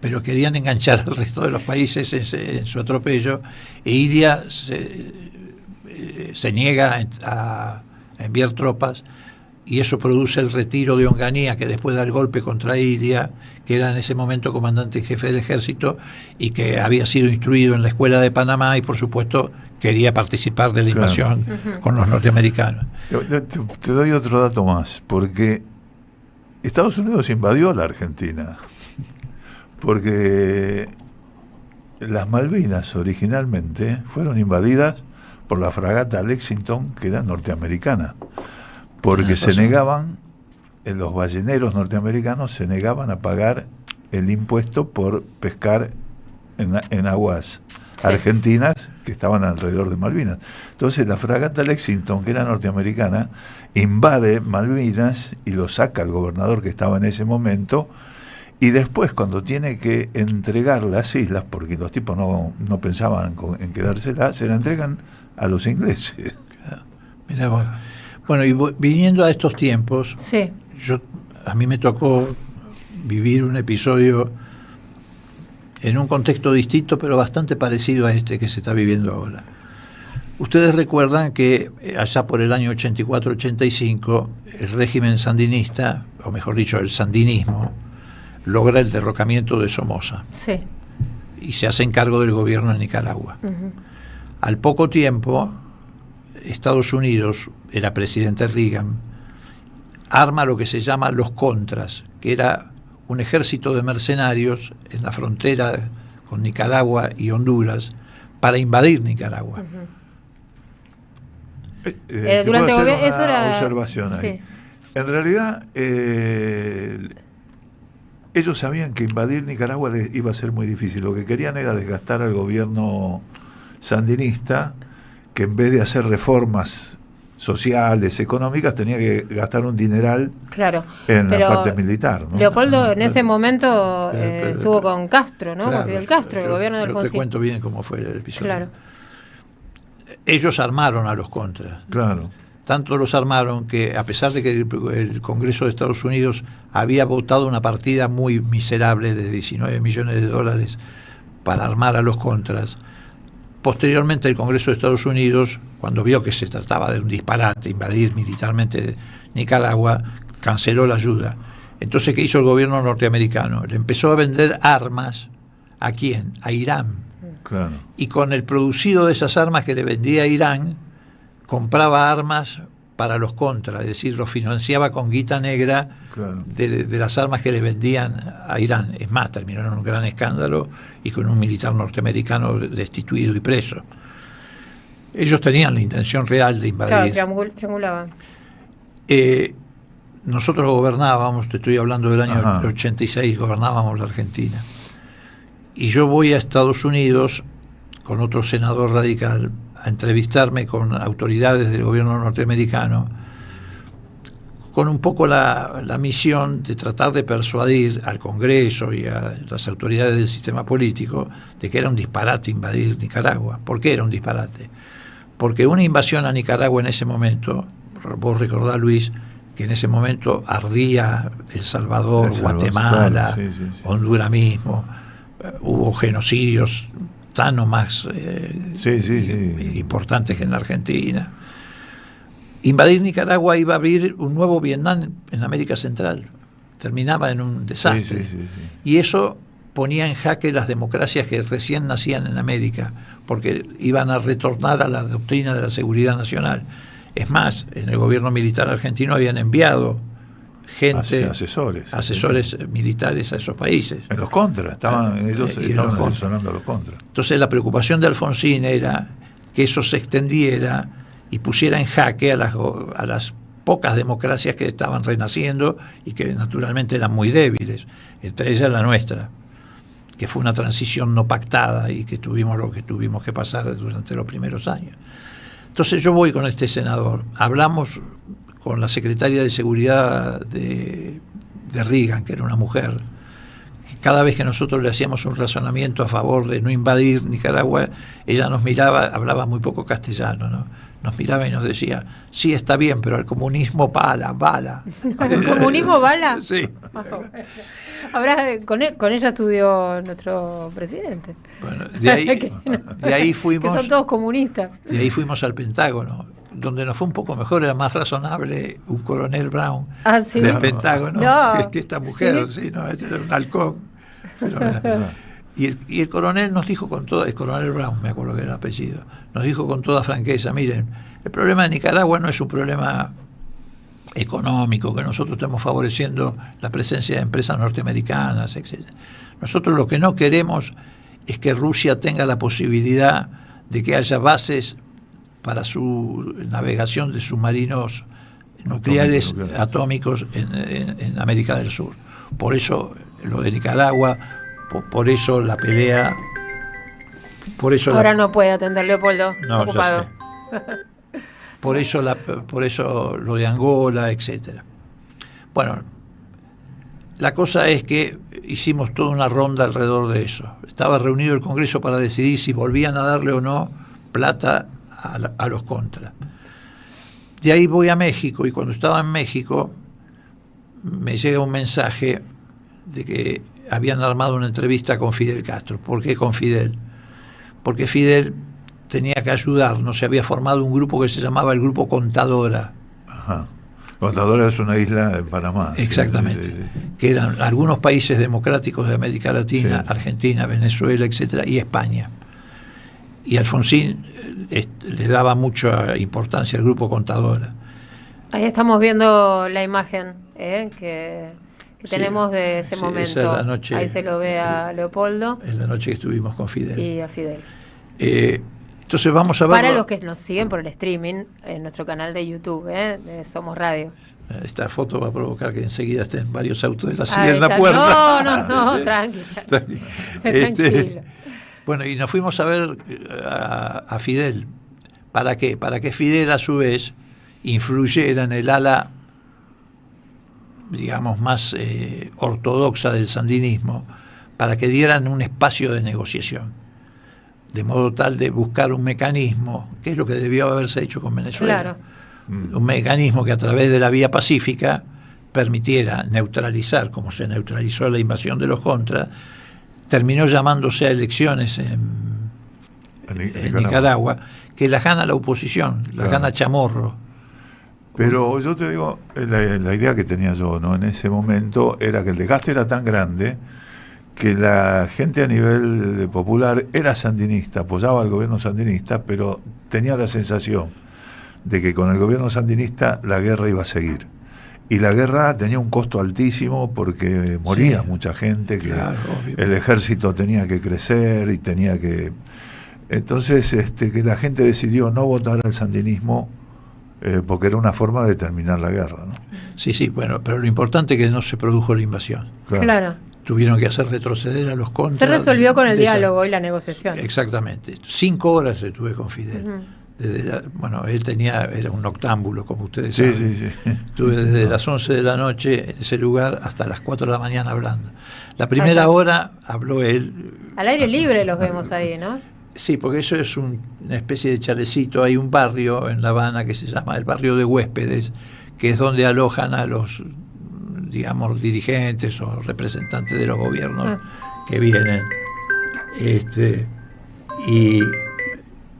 Speaker 2: pero querían enganchar al resto de los países en su atropello, e Iria se niega a enviar tropas, y eso produce el retiro de Onganía, que después da el golpe contra Iria, que era en ese momento comandante en jefe del ejército y que había sido instruido en la escuela de Panamá, y por supuesto quería participar de la invasión con los norteamericanos.
Speaker 3: Te doy otro dato más, porque Estados Unidos invadió la Argentina, porque las Malvinas originalmente fueron invadidas por la fragata Lexington, que era norteamericana, porque se negaban, los balleneros norteamericanos se negaban a pagar el impuesto por pescar en aguas argentinas que estaban alrededor de Malvinas. Entonces la fragata Lexington, que era norteamericana, invade Malvinas y lo saca el gobernador que estaba en ese momento, Y después, cuando tiene que entregar las islas, porque los tipos no pensaban en quedárselas, se la entregan a los ingleses.
Speaker 2: Mirá vos. Bueno, y viniendo a estos tiempos,
Speaker 1: Sí.
Speaker 2: A mí me tocó vivir un episodio en un contexto distinto, pero bastante parecido a este que se está viviendo ahora. Ustedes recuerdan que allá por el año 84-85, el régimen sandinista, o mejor dicho, el sandinismo, logra el derrocamiento de Somoza.
Speaker 1: Sí.
Speaker 2: Y se hace cargo del gobierno en Nicaragua.
Speaker 1: Uh-huh.
Speaker 2: Al poco tiempo, Estados Unidos, era presidente Reagan, arma lo que se llama los Contras, que era un ejército de mercenarios en la frontera con Nicaragua y Honduras para invadir Nicaragua.
Speaker 1: Uh-huh.
Speaker 3: Durante
Speaker 1: eso era
Speaker 3: observación ahí.
Speaker 1: Sí.
Speaker 3: En realidad, ellos sabían que invadir Nicaragua les iba a ser muy difícil. Lo que querían era desgastar al gobierno sandinista, que en vez de hacer reformas sociales, económicas, tenía que gastar un dineral en la parte militar, ¿no?
Speaker 1: Leopoldo en ese momento estuvo con Castro, ¿no? Con Fidel Castro, el gobierno de Alfonsín.
Speaker 2: Te cuento bien cómo fue el episodio.
Speaker 1: Claro.
Speaker 2: Ellos armaron a los Contras.
Speaker 3: Claro.
Speaker 2: Tanto los armaron que, a pesar de que el Congreso de Estados Unidos había votado una partida muy miserable de $19 millones para armar a los Contras, posteriormente el Congreso de Estados Unidos, cuando vio que se trataba de un disparate, invadir militarmente Nicaragua, canceló la ayuda. Entonces, ¿qué hizo el gobierno norteamericano? Le empezó a vender armas. ¿A quién? A Irán.
Speaker 3: Claro.
Speaker 2: Y con el producido de esas armas que le vendía a Irán, compraba armas para los Contras, es decir, los financiaba con guita negra. Claro. de las armas que le vendían a Irán. Es más, terminó en un gran escándalo y con un militar norteamericano destituido y preso. Ellos tenían la intención real de invadir.
Speaker 1: Claro, triangulaban.
Speaker 2: Nosotros gobernábamos, te estoy hablando del año
Speaker 3: Ajá.
Speaker 2: 86, gobernábamos la Argentina. Y yo voy a Estados Unidos con otro senador radical a entrevistarme con autoridades del gobierno norteamericano, con un poco la misión de tratar de persuadir al Congreso y a las autoridades del sistema político de que era un disparate invadir Nicaragua. ¿Por qué era un disparate? Porque una invasión a Nicaragua en ese momento, vos recordás, Luis, que en ese momento ardía El Salvador, Guatemala,
Speaker 3: claro, sí.
Speaker 2: Honduras mismo, hubo genocidios tan o más importantes que en la Argentina. Invadir Nicaragua iba a abrir un nuevo Vietnam en América Central. Terminaba en un desastre.
Speaker 3: Sí.
Speaker 2: Y eso ponía en jaque las democracias que recién nacían en América, porque iban a retornar a la doctrina de la seguridad nacional. Es más, en el gobierno militar argentino habían enviado gente, asesores militares a esos países.
Speaker 3: En los Contras, ellos estaban asesorando a los Contras.
Speaker 2: Entonces la preocupación de Alfonsín era que eso se extendiera y pusiera en jaque a las pocas democracias que estaban renaciendo y que naturalmente eran muy débiles, entre ellas la nuestra, que fue una transición no pactada y que tuvimos lo que tuvimos que pasar durante los primeros años. Entonces yo voy con este senador, hablamos con la secretaria de Seguridad de Reagan, que era una mujer. Cada vez que nosotros le hacíamos un razonamiento a favor de no invadir Nicaragua, ella nos miraba, hablaba muy poco castellano, ¿no? Nos miraba y nos decía, sí, está bien, pero al comunismo bala.
Speaker 1: ¿Al comunismo bala?
Speaker 2: Sí.
Speaker 1: Con ella estudió nuestro presidente.
Speaker 2: Bueno, de ahí fuimos...
Speaker 1: Que son todos comunistas.
Speaker 2: De ahí fuimos al Pentágono, donde nos fue un poco mejor, era más razonable un coronel Brown del Pentágono que esta mujer, este era un halcón. Y el coronel nos dijo el coronel Brown, me acuerdo que era el apellido, nos dijo con toda franqueza, miren, el problema de Nicaragua no es un problema económico, que nosotros estemos favoreciendo la presencia de empresas norteamericanas, etc. Nosotros lo que no queremos es que Rusia tenga la posibilidad de que haya bases para su navegación de submarinos nucleares atómicos en América del Sur. Por eso lo de Nicaragua, por eso la pelea, por eso
Speaker 1: ahora no puede atender Leopoldo, está ocupado.
Speaker 2: Por eso lo de Angola, etcétera. Bueno, la cosa es que hicimos toda una ronda alrededor de eso. Estaba reunido el Congreso para decidir si volvían a darle o no plata a los contras. De ahí voy a México, y cuando estaba en México me llega un mensaje de que habían armado una entrevista con Fidel Castro. ¿Por qué con Fidel? Porque Fidel tenía que ayudarnos, se había formado un grupo que se llamaba el Grupo Contadora.
Speaker 3: Ajá. Contadora es una isla en Panamá.
Speaker 2: Exactamente. Sí. Que eran algunos países democráticos de América Latina, sí. Argentina, Venezuela, etcétera, y España. Y Alfonsín le daba mucha importancia al Grupo Contadora.
Speaker 1: Ahí estamos viendo la imagen que tenemos de ese momento. Esa es la noche, ahí se lo ve a Leopoldo.
Speaker 2: Es la noche que estuvimos con Fidel.
Speaker 1: Y a Fidel.
Speaker 2: Entonces vamos a ver.
Speaker 1: Para los que nos siguen por el streaming, en nuestro canal de YouTube, de Somos Radio.
Speaker 2: Esta foto va a provocar que enseguida estén varios autos de la silla en la puerta.
Speaker 1: No, tranquilo. Tranquilo.
Speaker 2: Bueno, y nos fuimos a ver a Fidel. ¿Para qué? Para que Fidel, a su vez, influyera en el ala, digamos, más ortodoxa del sandinismo, para que dieran un espacio de negociación, de modo tal de buscar un mecanismo, que es lo que debió haberse hecho con Venezuela.
Speaker 1: Claro.
Speaker 2: Un mecanismo que a través de la vía pacífica permitiera neutralizar, como se neutralizó la invasión de los contras. Terminó llamándose a elecciones en Nicaragua, que las gana la oposición, las gana Chamorro.
Speaker 3: Pero yo te digo, la idea que tenía yo, ¿no?, en ese momento era que el desgaste era tan grande que la gente a nivel popular era sandinista, apoyaba al gobierno sandinista, pero tenía la sensación de que con el gobierno sandinista la guerra iba a seguir. Y la guerra tenía un costo altísimo porque moría mucha gente, que claro, el ejército tenía que crecer y tenía que... Entonces que la gente decidió no votar al sandinismo porque era una forma de terminar la guerra, ¿no?
Speaker 2: Sí, bueno, pero lo importante es que no se produjo la invasión.
Speaker 1: Claro.
Speaker 2: Tuvieron que hacer retroceder a los contras.
Speaker 1: Se resolvió con el diálogo y la negociación.
Speaker 2: Exactamente. 5 horas estuve con Fidel. Él era un noctámbulo, como ustedes saben.
Speaker 3: Sí.
Speaker 2: Estuve desde las 11 de la noche en ese lugar hasta las 4 de la mañana hablando. La primera hora habló él.
Speaker 1: Al aire libre los vemos ahí, ¿no?
Speaker 2: Sí, porque eso es una especie de chalecito. Hay un barrio en La Habana que se llama el barrio de huéspedes, que es donde alojan a los, digamos, dirigentes o representantes de los gobiernos que vienen.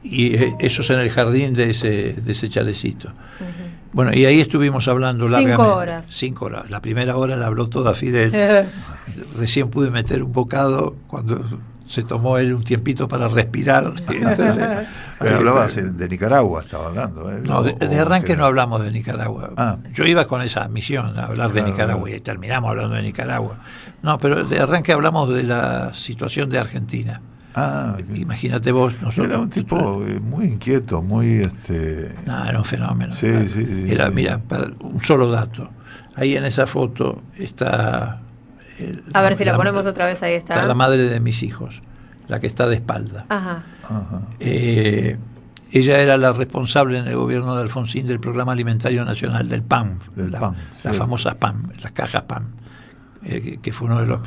Speaker 2: Y eso es en el jardín de ese chalecito. Bueno, y ahí estuvimos hablando largamente. 5 horas. La primera hora la habló toda Fidel. Recién pude meter un bocado cuando se tomó él un tiempito para respirar. Entonces,
Speaker 3: hablaba de Nicaragua, estaba hablando.
Speaker 2: No, de arranque no hablamos de Nicaragua. Yo iba con esa misión, a hablar de Nicaragua, y terminamos hablando de Nicaragua. No, pero de arranque hablamos de la situación de Argentina. Imagínate vos, nosotros.
Speaker 3: Era un tipo muy inquieto, muy
Speaker 2: era un fenómeno.
Speaker 3: Sí.
Speaker 2: Mira, para un solo dato. Ahí en esa foto está.
Speaker 1: A ver si la ponemos otra vez, ahí está.
Speaker 2: Está la madre de mis hijos, la que está de espalda.
Speaker 1: Ajá.
Speaker 2: Ella era la responsable en el gobierno de Alfonsín del Programa Alimentario Nacional, del PAN, las famosas PAN, las cajas PAN, que fue uno de los...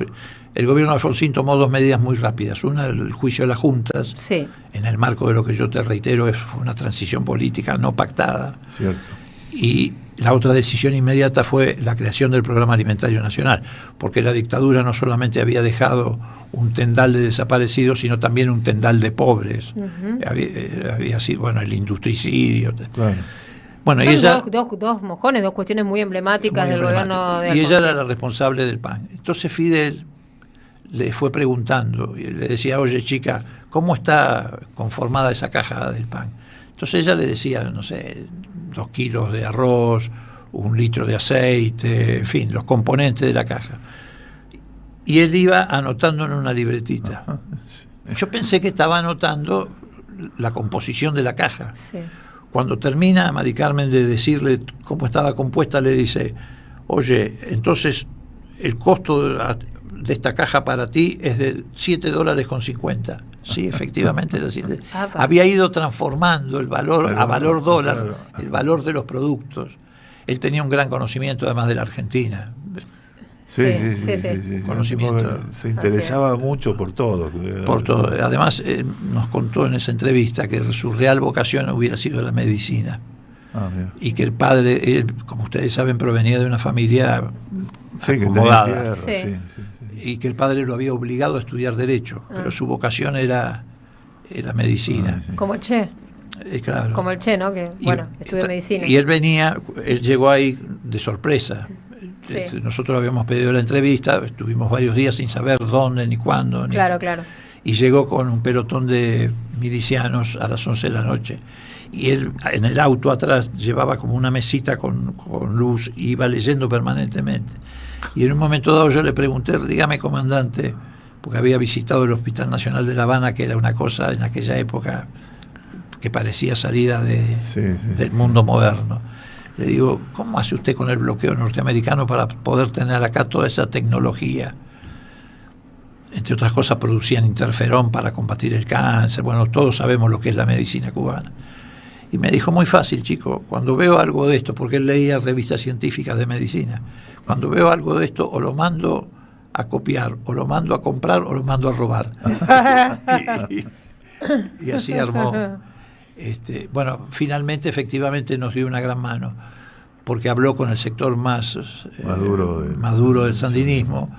Speaker 2: El gobierno de Alfonsín tomó 2 medidas muy rápidas. Una, el juicio de las juntas, en el marco de lo que yo te reitero, fue una transición política no pactada.
Speaker 3: Cierto.
Speaker 2: Y la otra decisión inmediata fue la creación del Programa Alimentario Nacional, porque la dictadura no solamente había dejado un tendal de desaparecidos, sino también un tendal de pobres. Había sido, el industricidio.
Speaker 3: Claro.
Speaker 1: Bueno, y ella, dos mojones, 2 cuestiones muy emblemáticas del gobierno de Alfonsín.
Speaker 2: Y ella era la responsable del PAN. Entonces Fidel le fue preguntando, y le decía, oye chica, ¿cómo está conformada esa caja del PAN? Entonces ella le decía, no sé, 2 kilos de arroz, 1 litro de aceite, en fin, los componentes de la caja. Y él iba anotando en una libretita. Yo pensé que estaba anotando la composición de la caja.
Speaker 1: Sí.
Speaker 2: Cuando termina Mari Carmen de decirle cómo estaba compuesta, le dice, oye, entonces el costo de esta caja para ti es de $7.50. Sí, efectivamente era 7. Había ido transformando el valor a valor dólar, el valor de los productos. Él tenía un gran conocimiento además de la Argentina.
Speaker 3: Sí,
Speaker 2: Conocimiento.
Speaker 3: Se interesaba mucho por todo.
Speaker 2: Por todo. Además, nos contó en esa entrevista que su real vocación hubiera sido la medicina. Y que el padre, él, como ustedes saben, provenía de una familia acomodada. Y que el padre lo había obligado a estudiar Derecho, pero su vocación era medicina.
Speaker 1: Como el Che.
Speaker 2: Claro.
Speaker 1: Como el Che, ¿no? Que, estudió medicina.
Speaker 2: Y él llegó ahí de sorpresa. Nosotros habíamos pedido la entrevista, estuvimos varios días sin saber dónde, ni cuándo.
Speaker 1: Claro.
Speaker 2: Y llegó con un pelotón de milicianos a las 11 de la noche. Y él en el auto atrás llevaba como una mesita con luz, y iba leyendo permanentemente. Y en un momento dado yo le pregunté, dígame, comandante, porque había visitado el Hospital Nacional de La Habana, que era una cosa en aquella época que parecía salida del mundo moderno. Le digo, ¿cómo hace usted con el bloqueo norteamericano para poder tener acá toda esa tecnología? Entre otras cosas, producían interferón para combatir el cáncer. Bueno, todos sabemos lo que es la medicina cubana. Y me dijo, muy fácil, chico, cuando veo algo de esto, porque él leía revistas científicas de medicina, cuando veo algo de esto, o lo mando a copiar, o lo mando a comprar, o lo mando a robar. y así armó. Bueno, finalmente, efectivamente, nos dio una gran mano, porque habló con el sector más duro del sandinismo,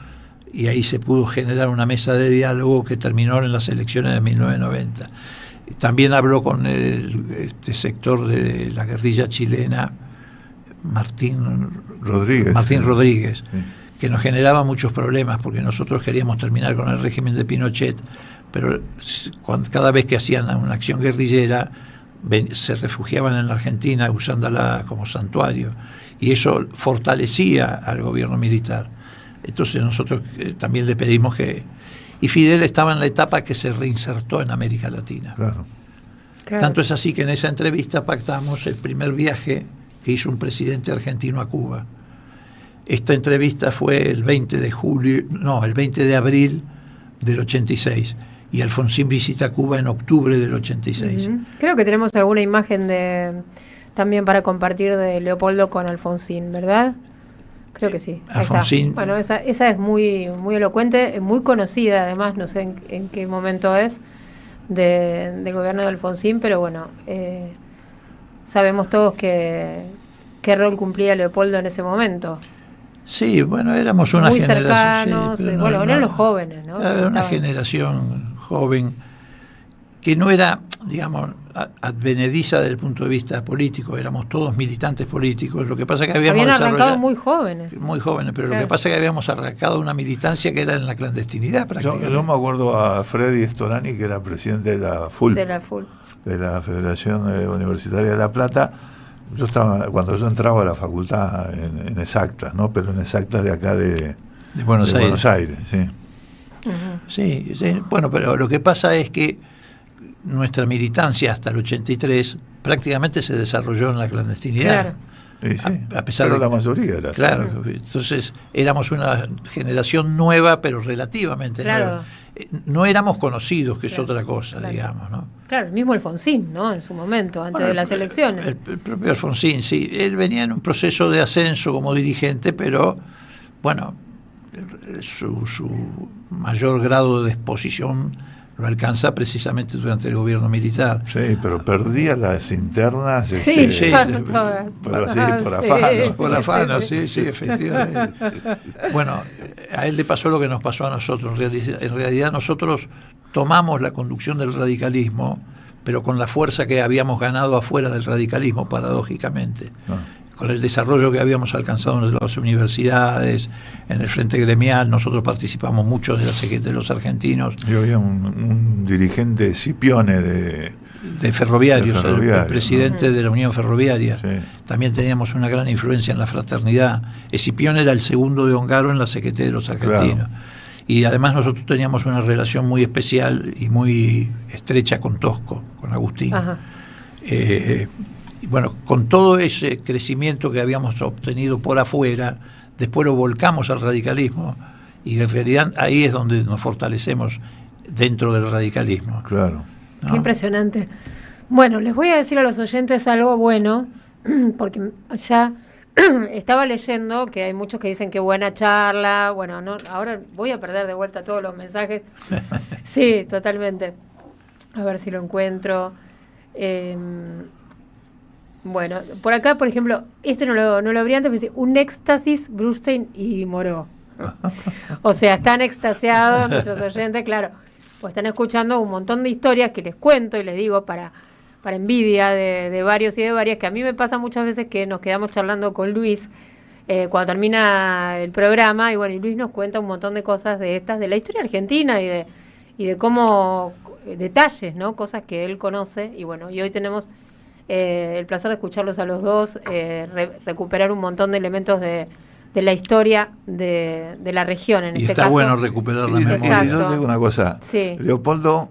Speaker 2: y ahí se pudo generar una mesa de diálogo que terminó en las elecciones de 1990. También habló con el sector de la guerrilla chilena, Martín Rodríguez, que nos generaba muchos problemas, porque nosotros queríamos terminar con el régimen de Pinochet, pero cada vez que hacían una acción guerrillera se refugiaban en la Argentina usándola como santuario, y eso fortalecía al gobierno militar. Entonces nosotros también le pedimos que... Y Fidel estaba en la etapa que se reinsertó en América Latina.
Speaker 3: Claro.
Speaker 2: Tanto es así que en esa entrevista pactamos el primer viaje que hizo un presidente argentino a Cuba. Esta entrevista fue el 20 de abril del 86, y Alfonsín visita Cuba en octubre del 86.
Speaker 1: Creo que tenemos alguna imagen también para compartir de Leopoldo con Alfonsín, ¿verdad? Creo que sí.
Speaker 2: Alfonsín.
Speaker 1: Está. Bueno, esa es muy elocuente, muy conocida, además, no sé en qué momento es del gobierno de Alfonsín, pero bueno, sabemos todos qué rol cumplía Leopoldo en ese momento.
Speaker 2: Sí, bueno, éramos una
Speaker 1: muy
Speaker 2: generación...
Speaker 1: cercanos, eran los jóvenes, ¿no?
Speaker 2: Era una generación joven que no era, digamos, advenediza desde el punto de vista político, éramos todos militantes políticos. Lo que pasa es que habían
Speaker 1: arrancado muy jóvenes.
Speaker 2: Muy jóvenes, pero claro, lo que pasa es que habíamos arrancado una militancia que era en la clandestinidad prácticamente.
Speaker 3: Yo me acuerdo a Freddy Storani, que era presidente de la FULP, de la Federación Universitaria de La Plata. Cuando yo entraba a la facultad en Exactas, ¿no? Pero en Exactas de acá de Buenos Aires, sí.
Speaker 2: Sí, bueno, pero lo que pasa es que nuestra militancia hasta el 83 prácticamente se desarrolló en la clandestinidad.
Speaker 3: Claro. Sí,
Speaker 2: a pesar
Speaker 3: pero
Speaker 2: de
Speaker 3: la mayoría era.
Speaker 2: Claro, entonces éramos una generación nueva, pero relativamente nueva. No éramos conocidos, que es otra cosa, digamos, ¿no?
Speaker 1: Claro, el mismo Alfonsín, ¿no? En su momento, antes de las elecciones.
Speaker 2: El propio Alfonsín, sí. Él venía en un proceso de ascenso como dirigente, pero, bueno, su mayor grado de exposición lo alcanza precisamente durante el gobierno militar.
Speaker 3: Sí, pero perdía las internas.
Speaker 1: Sí,
Speaker 3: todas. Pero así, por afanos.
Speaker 2: Por afanos, sí, efectivamente. Bueno, a él le pasó lo que nos pasó a nosotros. En realidad nosotros tomamos la conducción del radicalismo, pero con la fuerza que habíamos ganado afuera del radicalismo, paradójicamente. Con el desarrollo que habíamos alcanzado en las universidades, en el frente gremial. Nosotros participamos mucho de la CGT de los argentinos.
Speaker 3: Yo había un dirigente Scipione
Speaker 2: de ferroviarios, el presidente de la Unión Ferroviaria. Sí. También teníamos una gran influencia en la fraternidad. Scipione era el segundo de Ongaro en la CGT de los argentinos. Claro. Y además nosotros teníamos una relación muy especial y muy estrecha con Tosco, con Agustín. Y bueno, con todo ese crecimiento que habíamos obtenido por afuera, después lo volcamos al radicalismo, y en realidad ahí es donde nos fortalecemos dentro del radicalismo.
Speaker 3: Claro.
Speaker 1: ¿No? Qué impresionante. Bueno, les voy a decir a los oyentes algo bueno, porque ya estaba leyendo que hay muchos que dicen que buena charla. Bueno, no, ahora voy a perder de vuelta todos los mensajes. Sí, totalmente. A ver si lo encuentro. Bueno, por acá, por ejemplo, no lo abrí antes, pero dice, un éxtasis, Brustein y Moró. O sea, están extasiados nuestros oyentes, claro, pues están escuchando un montón de historias que les cuento y les digo para envidia de varios y de varias, que a mí me pasa muchas veces que nos quedamos charlando con Luis cuando termina el programa, y bueno, y Luis nos cuenta un montón de cosas de la historia argentina y de cómo, detalles, ¿no? Cosas que él conoce, y bueno, y hoy tenemos el placer de escucharlos a los dos, recuperar un montón de elementos de la historia de la región, en este caso. Y está
Speaker 2: bueno recuperar la memoria.
Speaker 3: Exacto. Yo te digo una cosa,
Speaker 1: sí.
Speaker 3: Leopoldo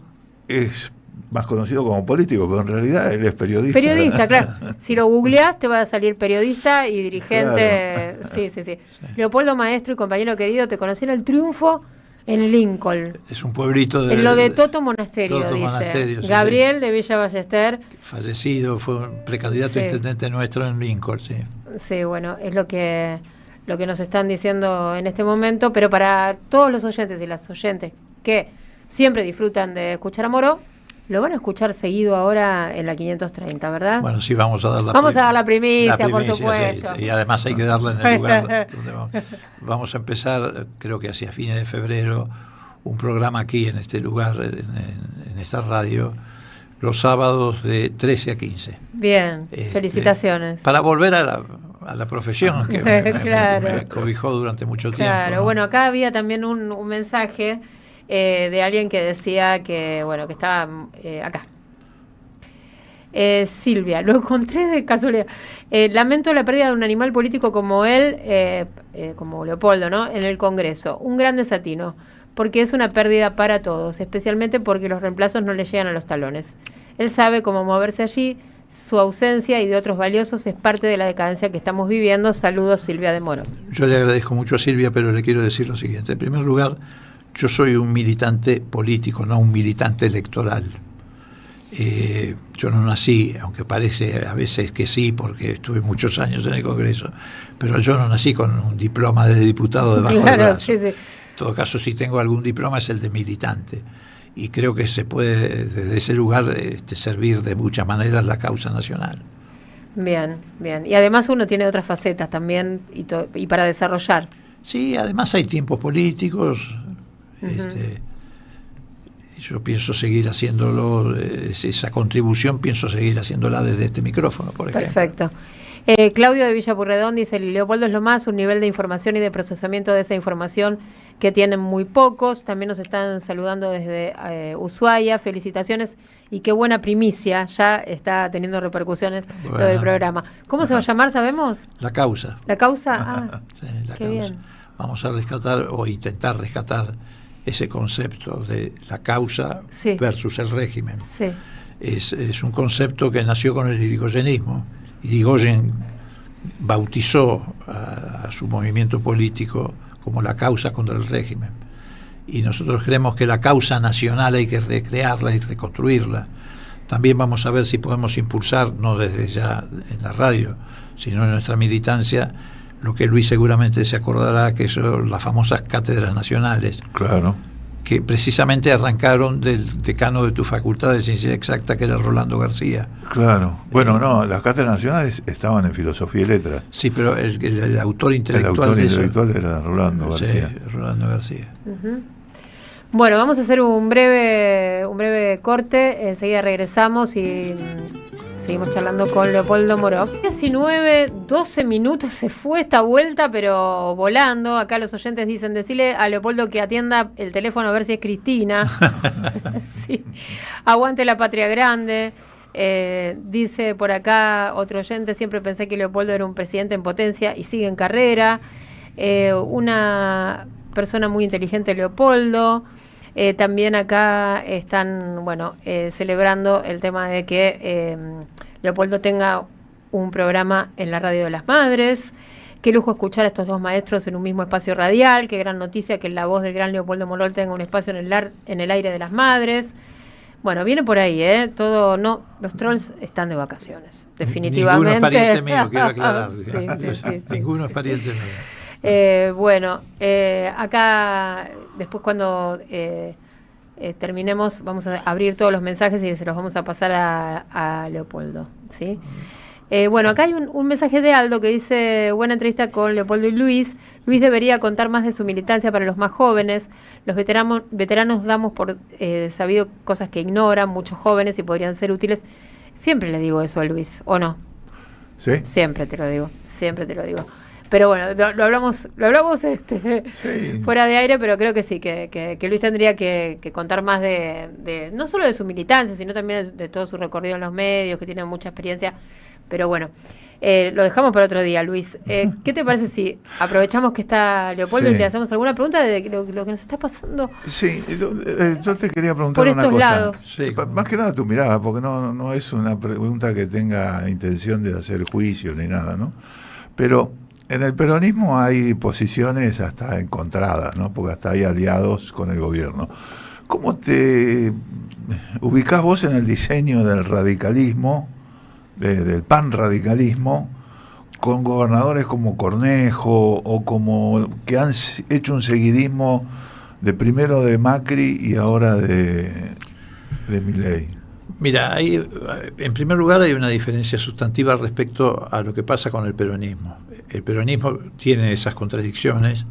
Speaker 3: es más conocido como político, pero en realidad él es periodista.
Speaker 1: Periodista, claro. Si lo googleás te va a salir periodista y dirigente. Claro. Sí. Leopoldo, maestro y compañero querido, te conocí en el Triunfo en Lincoln.
Speaker 2: Es un pueblito
Speaker 1: en lo de Toto Monasterio,
Speaker 2: Toto
Speaker 1: dice.
Speaker 2: Monasterio,
Speaker 1: Gabriel sí. De Villa Ballester.
Speaker 2: Fallecido, fue un precandidato a intendente nuestro en Lincoln, sí. Sí,
Speaker 1: bueno, es lo que nos están diciendo en este momento, pero para todos los oyentes y las oyentes que siempre disfrutan de escuchar a Moró, lo van a escuchar seguido ahora en la 530, ¿verdad?
Speaker 2: Bueno, sí, vamos a dar
Speaker 1: la primicia, por supuesto.
Speaker 2: Sí, y además hay que darla en el lugar donde vamos a empezar, creo que hacia fines de febrero, un programa aquí en este lugar, en esta radio, los sábados de 13 a 15.
Speaker 1: Bien, felicitaciones.
Speaker 2: Para volver a la profesión que me cobijó durante mucho tiempo.
Speaker 1: Claro, ¿no? Bueno, acá había también un mensaje de alguien que decía que estaba acá. Silvia, lo encontré de casualidad. Lamento la pérdida de un animal político como él, como Leopoldo, ¿no? En el Congreso. Un gran desatino, porque es una pérdida para todos, especialmente porque los reemplazos no le llegan a los talones. Él sabe cómo moverse allí. Su ausencia y de otros valiosos es parte de la decadencia que estamos viviendo. Saludos, Silvia de Moro.
Speaker 2: Yo le agradezco mucho a Silvia, pero le quiero decir lo siguiente. En primer lugar, yo soy un militante político, no un militante electoral. Yo no nací, aunque parece a veces que sí, porque estuve muchos años en el Congreso, pero yo no nací con un diploma de diputado debajo del brazo. Sí. En todo caso, si tengo algún diploma es el de militante. Y creo que se puede desde ese lugar servir de muchas maneras la causa nacional.
Speaker 1: Bien. Y además uno tiene otras facetas también y para desarrollar.
Speaker 2: Sí, además hay tiempos políticos. Yo pienso seguir haciéndolo, esa contribución pienso seguir haciéndola desde este micrófono, por ejemplo.
Speaker 1: Perfecto. Claudio de Villa Pueyrredón dice, Leopoldo es lo más, un nivel de información y de procesamiento de esa información que tienen muy pocos. También nos están saludando desde Ushuaia, felicitaciones y qué buena primicia, ya está teniendo repercusiones lo del programa. ¿Cómo se va a llamar, sabemos?
Speaker 2: La Causa.
Speaker 1: ¿La Causa?
Speaker 2: Sí, la
Speaker 1: qué
Speaker 2: causa.
Speaker 1: Bien.
Speaker 2: Vamos a rescatar o intentar rescatar ese concepto de la causa versus el régimen.
Speaker 1: Sí.
Speaker 2: Es un concepto que nació con el irigoyenismo. Irigoyen bautizó a su movimiento político como la causa contra el régimen. Y nosotros creemos que la causa nacional hay que recrearla y reconstruirla. También vamos a ver si podemos impulsar, no desde ya en la radio, sino en nuestra militancia, lo que Luis seguramente se acordará, que son las famosas cátedras nacionales.
Speaker 3: Claro.
Speaker 2: Que precisamente arrancaron del decano de tu facultad de Ciencia Exacta, que era Rolando García.
Speaker 3: Claro. Bueno, no, las cátedras nacionales estaban en Filosofía y Letras.
Speaker 2: Sí, pero el autor intelectual
Speaker 3: era Rolando García.
Speaker 2: Sí, Rolando García.
Speaker 1: Uh-huh. Bueno, vamos a hacer un breve corte, enseguida regresamos y seguimos charlando con Leopoldo Moró. 12 minutos se fue esta vuelta, pero volando. Acá los oyentes dicen, decirle a Leopoldo que atienda el teléfono a ver si es Cristina. Sí. Aguante la patria grande. Dice por acá otro oyente, siempre pensé que Leopoldo era un presidente en potencia y sigue en carrera. Una persona muy inteligente, Leopoldo. También acá están celebrando el tema de que Leopoldo tenga un programa en la Radio de las Madres. Qué lujo escuchar a estos dos maestros en un mismo espacio radial. Qué gran noticia que la voz del gran Leopoldo Moró tenga un espacio en el aire de las madres. Bueno, viene por ahí, ¿eh? Todo, no, los trolls están de vacaciones, definitivamente.
Speaker 2: Ninguno es pariente mío, quiero aclarar.
Speaker 1: Sí.
Speaker 2: Ninguno es pariente mío.
Speaker 1: Bueno, acá, después cuando terminemos, vamos a abrir todos los mensajes y se los vamos a pasar a Leopoldo, ¿sí? Bueno, acá hay un mensaje de Aldo que dice: buena entrevista con Leopoldo y Luis. Luis debería contar más de su militancia para los más jóvenes. Los veteranos damos por sabido cosas que ignoran muchos jóvenes y podrían ser útiles. Siempre le digo eso a Luis, ¿o no?
Speaker 3: ¿Sí?
Speaker 1: Siempre te lo digo. Pero bueno, lo hablamos
Speaker 3: Sí.
Speaker 1: fuera de aire, pero creo que sí, que Luis tendría que contar más de no solo de su militancia, sino también de todo su recorrido en los medios, que tiene mucha experiencia. Pero bueno, lo dejamos para otro día, Luis. ¿Qué te parece si aprovechamos que está Leopoldo y le hacemos alguna pregunta de lo que nos está pasando?
Speaker 3: Sí, yo te quería preguntar
Speaker 1: Por
Speaker 3: una
Speaker 1: estos
Speaker 3: cosa.
Speaker 1: lados.
Speaker 2: Sí,
Speaker 3: Más que nada tu mirada, porque no es una pregunta que tenga intención de hacer juicio ni nada, ¿no? Pero en el peronismo hay posiciones hasta encontradas, ¿no? Porque hasta hay aliados con el gobierno. ¿Cómo te ubicás vos en el diseño del radicalismo, del panradicalismo, con gobernadores como Cornejo o como que han hecho un seguidismo de primero de Macri y ahora de Milei?
Speaker 2: Mira, en primer lugar hay una diferencia sustantiva respecto a lo que pasa con el peronismo. El peronismo tiene esas contradicciones,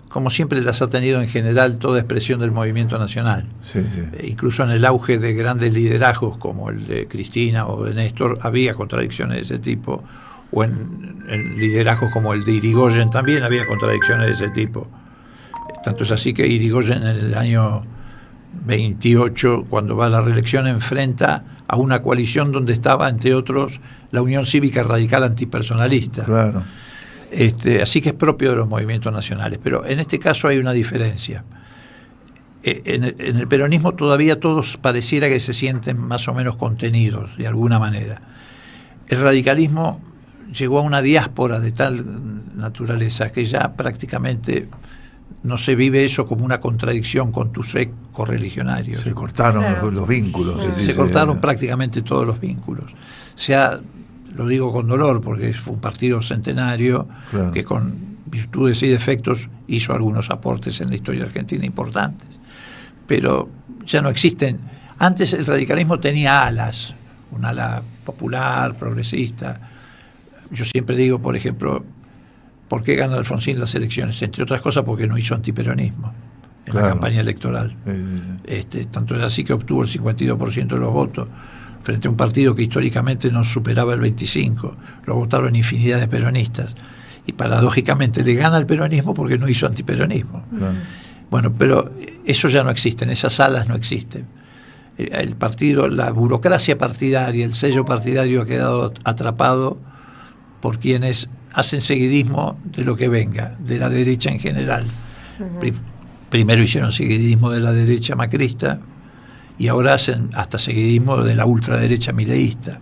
Speaker 2: como siempre las ha tenido en general toda expresión del movimiento nacional.
Speaker 3: Sí.
Speaker 2: Incluso en el auge de grandes liderazgos como el de Cristina o de Néstor había contradicciones de ese tipo, o en liderazgos como el de Irigoyen también había contradicciones de ese tipo. Tanto es así que Irigoyen en el año 28, cuando va a la reelección, enfrenta a una coalición donde estaba, entre otros, la Unión Cívica Radical Antipersonalista.
Speaker 3: Claro.
Speaker 2: Así que es propio de los movimientos nacionales. Pero en este caso hay una diferencia. En el peronismo todavía todos pareciera que se sienten más o menos contenidos, de alguna manera. El radicalismo llegó a una diáspora de tal naturaleza que ya prácticamente no se vive eso como una contradicción con tus correligionarios.
Speaker 3: Se cortaron los vínculos.
Speaker 2: Se cortaron prácticamente todos los vínculos. Lo digo con dolor porque fue un partido centenario, claro, que con virtudes y defectos hizo algunos aportes en la historia argentina importantes. Pero ya no existen. Antes el radicalismo tenía alas, un ala popular, progresista. Yo siempre digo, por ejemplo, ¿por qué gana Alfonsín las elecciones? Entre otras cosas porque no hizo antiperonismo en la campaña electoral. Tanto es así que obtuvo el 52% de los votos, frente a un partido que históricamente no superaba el 25%. Lo votaron infinidad de peronistas. Y paradójicamente le gana el peronismo porque no hizo antiperonismo. Bueno, pero eso ya no existe, esas alas no existen. El partido, la burocracia partidaria, el sello partidario ha quedado atrapado por quienes hacen seguidismo de lo que venga, de la derecha en general. Primero hicieron seguidismo de la derecha macrista y ahora hacen hasta seguidismo de la ultraderecha mileísta.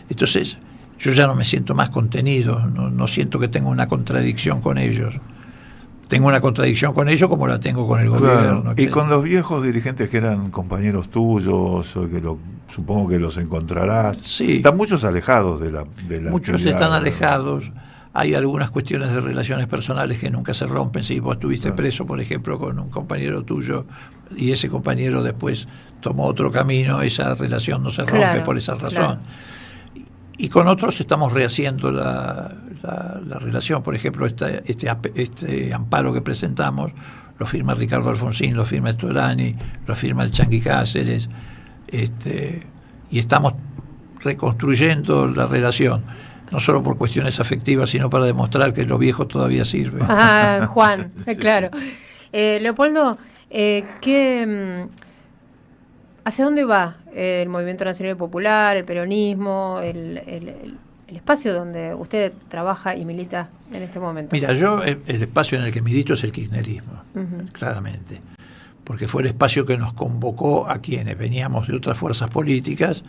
Speaker 2: Entonces yo ya no me siento más contenido, no siento que tenga una contradicción con ellos. Tengo una contradicción con ellos como la tengo con el gobierno.
Speaker 3: Y con los viejos dirigentes que eran compañeros tuyos, o que supongo que los encontrarás.
Speaker 2: Sí.
Speaker 3: Están muchos alejados de la
Speaker 2: muchos
Speaker 3: actividad,
Speaker 2: están alejados. Hay algunas cuestiones de relaciones personales que nunca se rompen. Si vos estuviste preso, por ejemplo, con un compañero tuyo y ese compañero después tomó otro camino, esa relación no se rompe por esa razón. Claro. Y con otros estamos rehaciendo la relación. Por ejemplo, este amparo que presentamos lo firma Ricardo Alfonsín, lo firma Storani, lo firma el Chanqui Cáceres, y estamos reconstruyendo la relación, no solo por cuestiones afectivas, sino para demostrar que lo viejo todavía sirve.
Speaker 1: Juan, claro. Leopoldo, ¿hacia dónde va el Movimiento Nacional Popular, el peronismo, el espacio donde usted trabaja y milita en este momento?
Speaker 2: Mira, yo el espacio en el que milito es el kirchnerismo, claramente, porque fue el espacio que nos convocó a quienes veníamos de otras fuerzas políticas,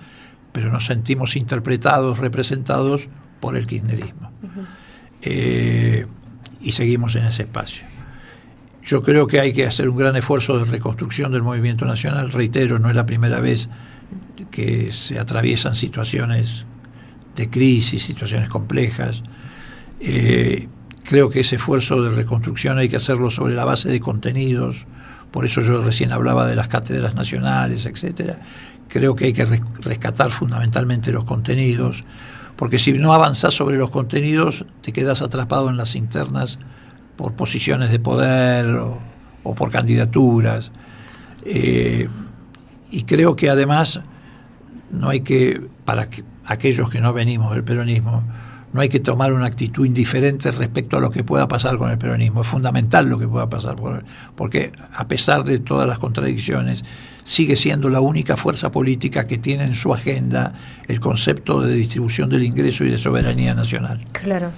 Speaker 2: pero nos sentimos interpretados, representados por el kirchnerismo. Y seguimos en ese espacio. Yo creo que hay que hacer un gran esfuerzo de reconstrucción del movimiento nacional. Reitero, no es la primera vez que se atraviesan situaciones de crisis, situaciones complejas. Creo que ese esfuerzo de reconstrucción hay que hacerlo sobre la base de contenidos, por eso yo recién hablaba de las cátedras nacionales, etcétera. Creo que hay que rescatar fundamentalmente los contenidos, porque si no avanzás sobre los contenidos, te quedas atrapado en las internas por posiciones de poder o por candidaturas. Y creo que además no hay que, aquellos que no venimos del peronismo, no hay que tomar una actitud indiferente respecto a lo que pueda pasar con el peronismo. Es fundamental lo que pueda pasar, porque a pesar de todas las contradicciones, sigue siendo la única fuerza política que tiene en su agenda el concepto de distribución del ingreso y de soberanía nacional.
Speaker 1: Claro.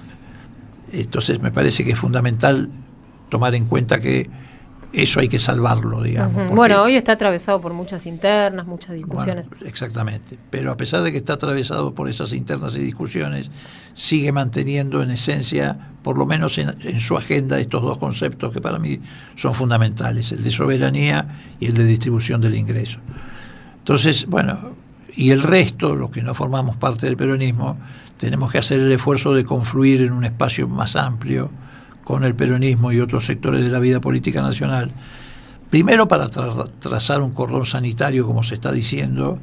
Speaker 2: Entonces me parece que es fundamental tomar en cuenta que eso hay que salvarlo, digamos.
Speaker 1: Bueno, hoy está atravesado por muchas internas, muchas discusiones.
Speaker 2: Bueno, exactamente. Pero a pesar de que está atravesado por esas internas y discusiones, sigue manteniendo en esencia, por lo menos en su agenda, estos dos conceptos que para mí son fundamentales, el de soberanía y el de distribución del ingreso. Entonces, bueno, y el resto, los que no formamos parte del peronismo, tenemos que hacer el esfuerzo de confluir en un espacio más amplio con el peronismo y otros sectores de la vida política nacional, primero para trazar un cordón sanitario, como se está diciendo,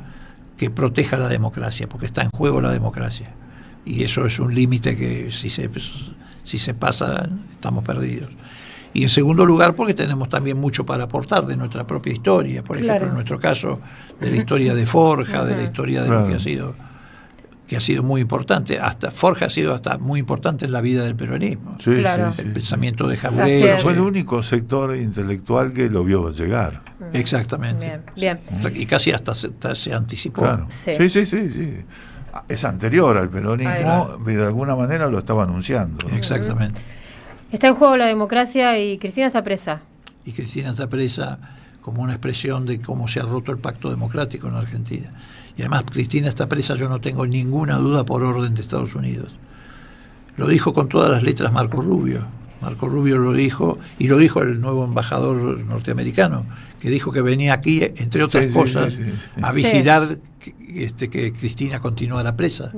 Speaker 2: que proteja la democracia, porque está en juego la democracia, y eso es un límite que si se pasa estamos perdidos. Y en segundo lugar, porque tenemos también mucho para aportar de nuestra propia historia, por ejemplo, en nuestro caso, de la historia de Forja, de la historia de lo que ha sido muy importante. Hasta Forja ha sido hasta muy importante en la vida del peronismo.
Speaker 3: Sí,
Speaker 1: claro.
Speaker 3: sí,
Speaker 2: El
Speaker 3: sí.
Speaker 2: pensamiento de Jaurés.
Speaker 3: Fue el único sector intelectual que lo vio llegar.
Speaker 2: Exactamente.
Speaker 1: Bien.
Speaker 2: Y casi hasta se anticipó.
Speaker 3: Claro.
Speaker 1: Sí.
Speaker 3: Sí. Es anterior al peronismo, pero de alguna manera lo estaba anunciando, ¿no?
Speaker 2: Exactamente.
Speaker 1: Está en juego la democracia y Cristina está presa.
Speaker 2: Y Cristina está presa como una expresión de cómo se ha roto el pacto democrático en Argentina. Y además Cristina está presa, yo no tengo ninguna duda, por orden de Estados Unidos. Lo dijo con todas las letras Marco Rubio. Marco Rubio lo dijo, y lo dijo el nuevo embajador norteamericano, que dijo que venía aquí, entre otras cosas, a vigilar que Cristina continuara presa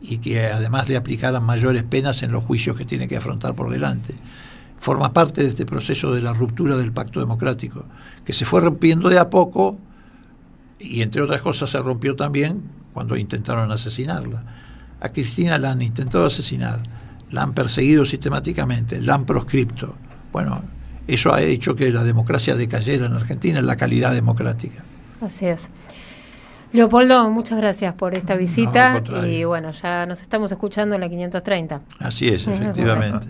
Speaker 2: y que además le aplicaran mayores penas en los juicios que tiene que afrontar por delante. Forma parte de este proceso de la ruptura del pacto democrático, que se fue rompiendo de a poco, y entre otras cosas se rompió también cuando intentaron asesinarla. A Cristina la han intentado asesinar, la han perseguido sistemáticamente, la han proscripto. Bueno, eso ha hecho que la democracia decayera en Argentina, en la calidad democrática.
Speaker 1: Así es. Leopoldo, muchas gracias por esta visita,
Speaker 2: al contrario.
Speaker 1: y bueno, ya nos estamos escuchando en la 530.
Speaker 2: Así es, efectivamente.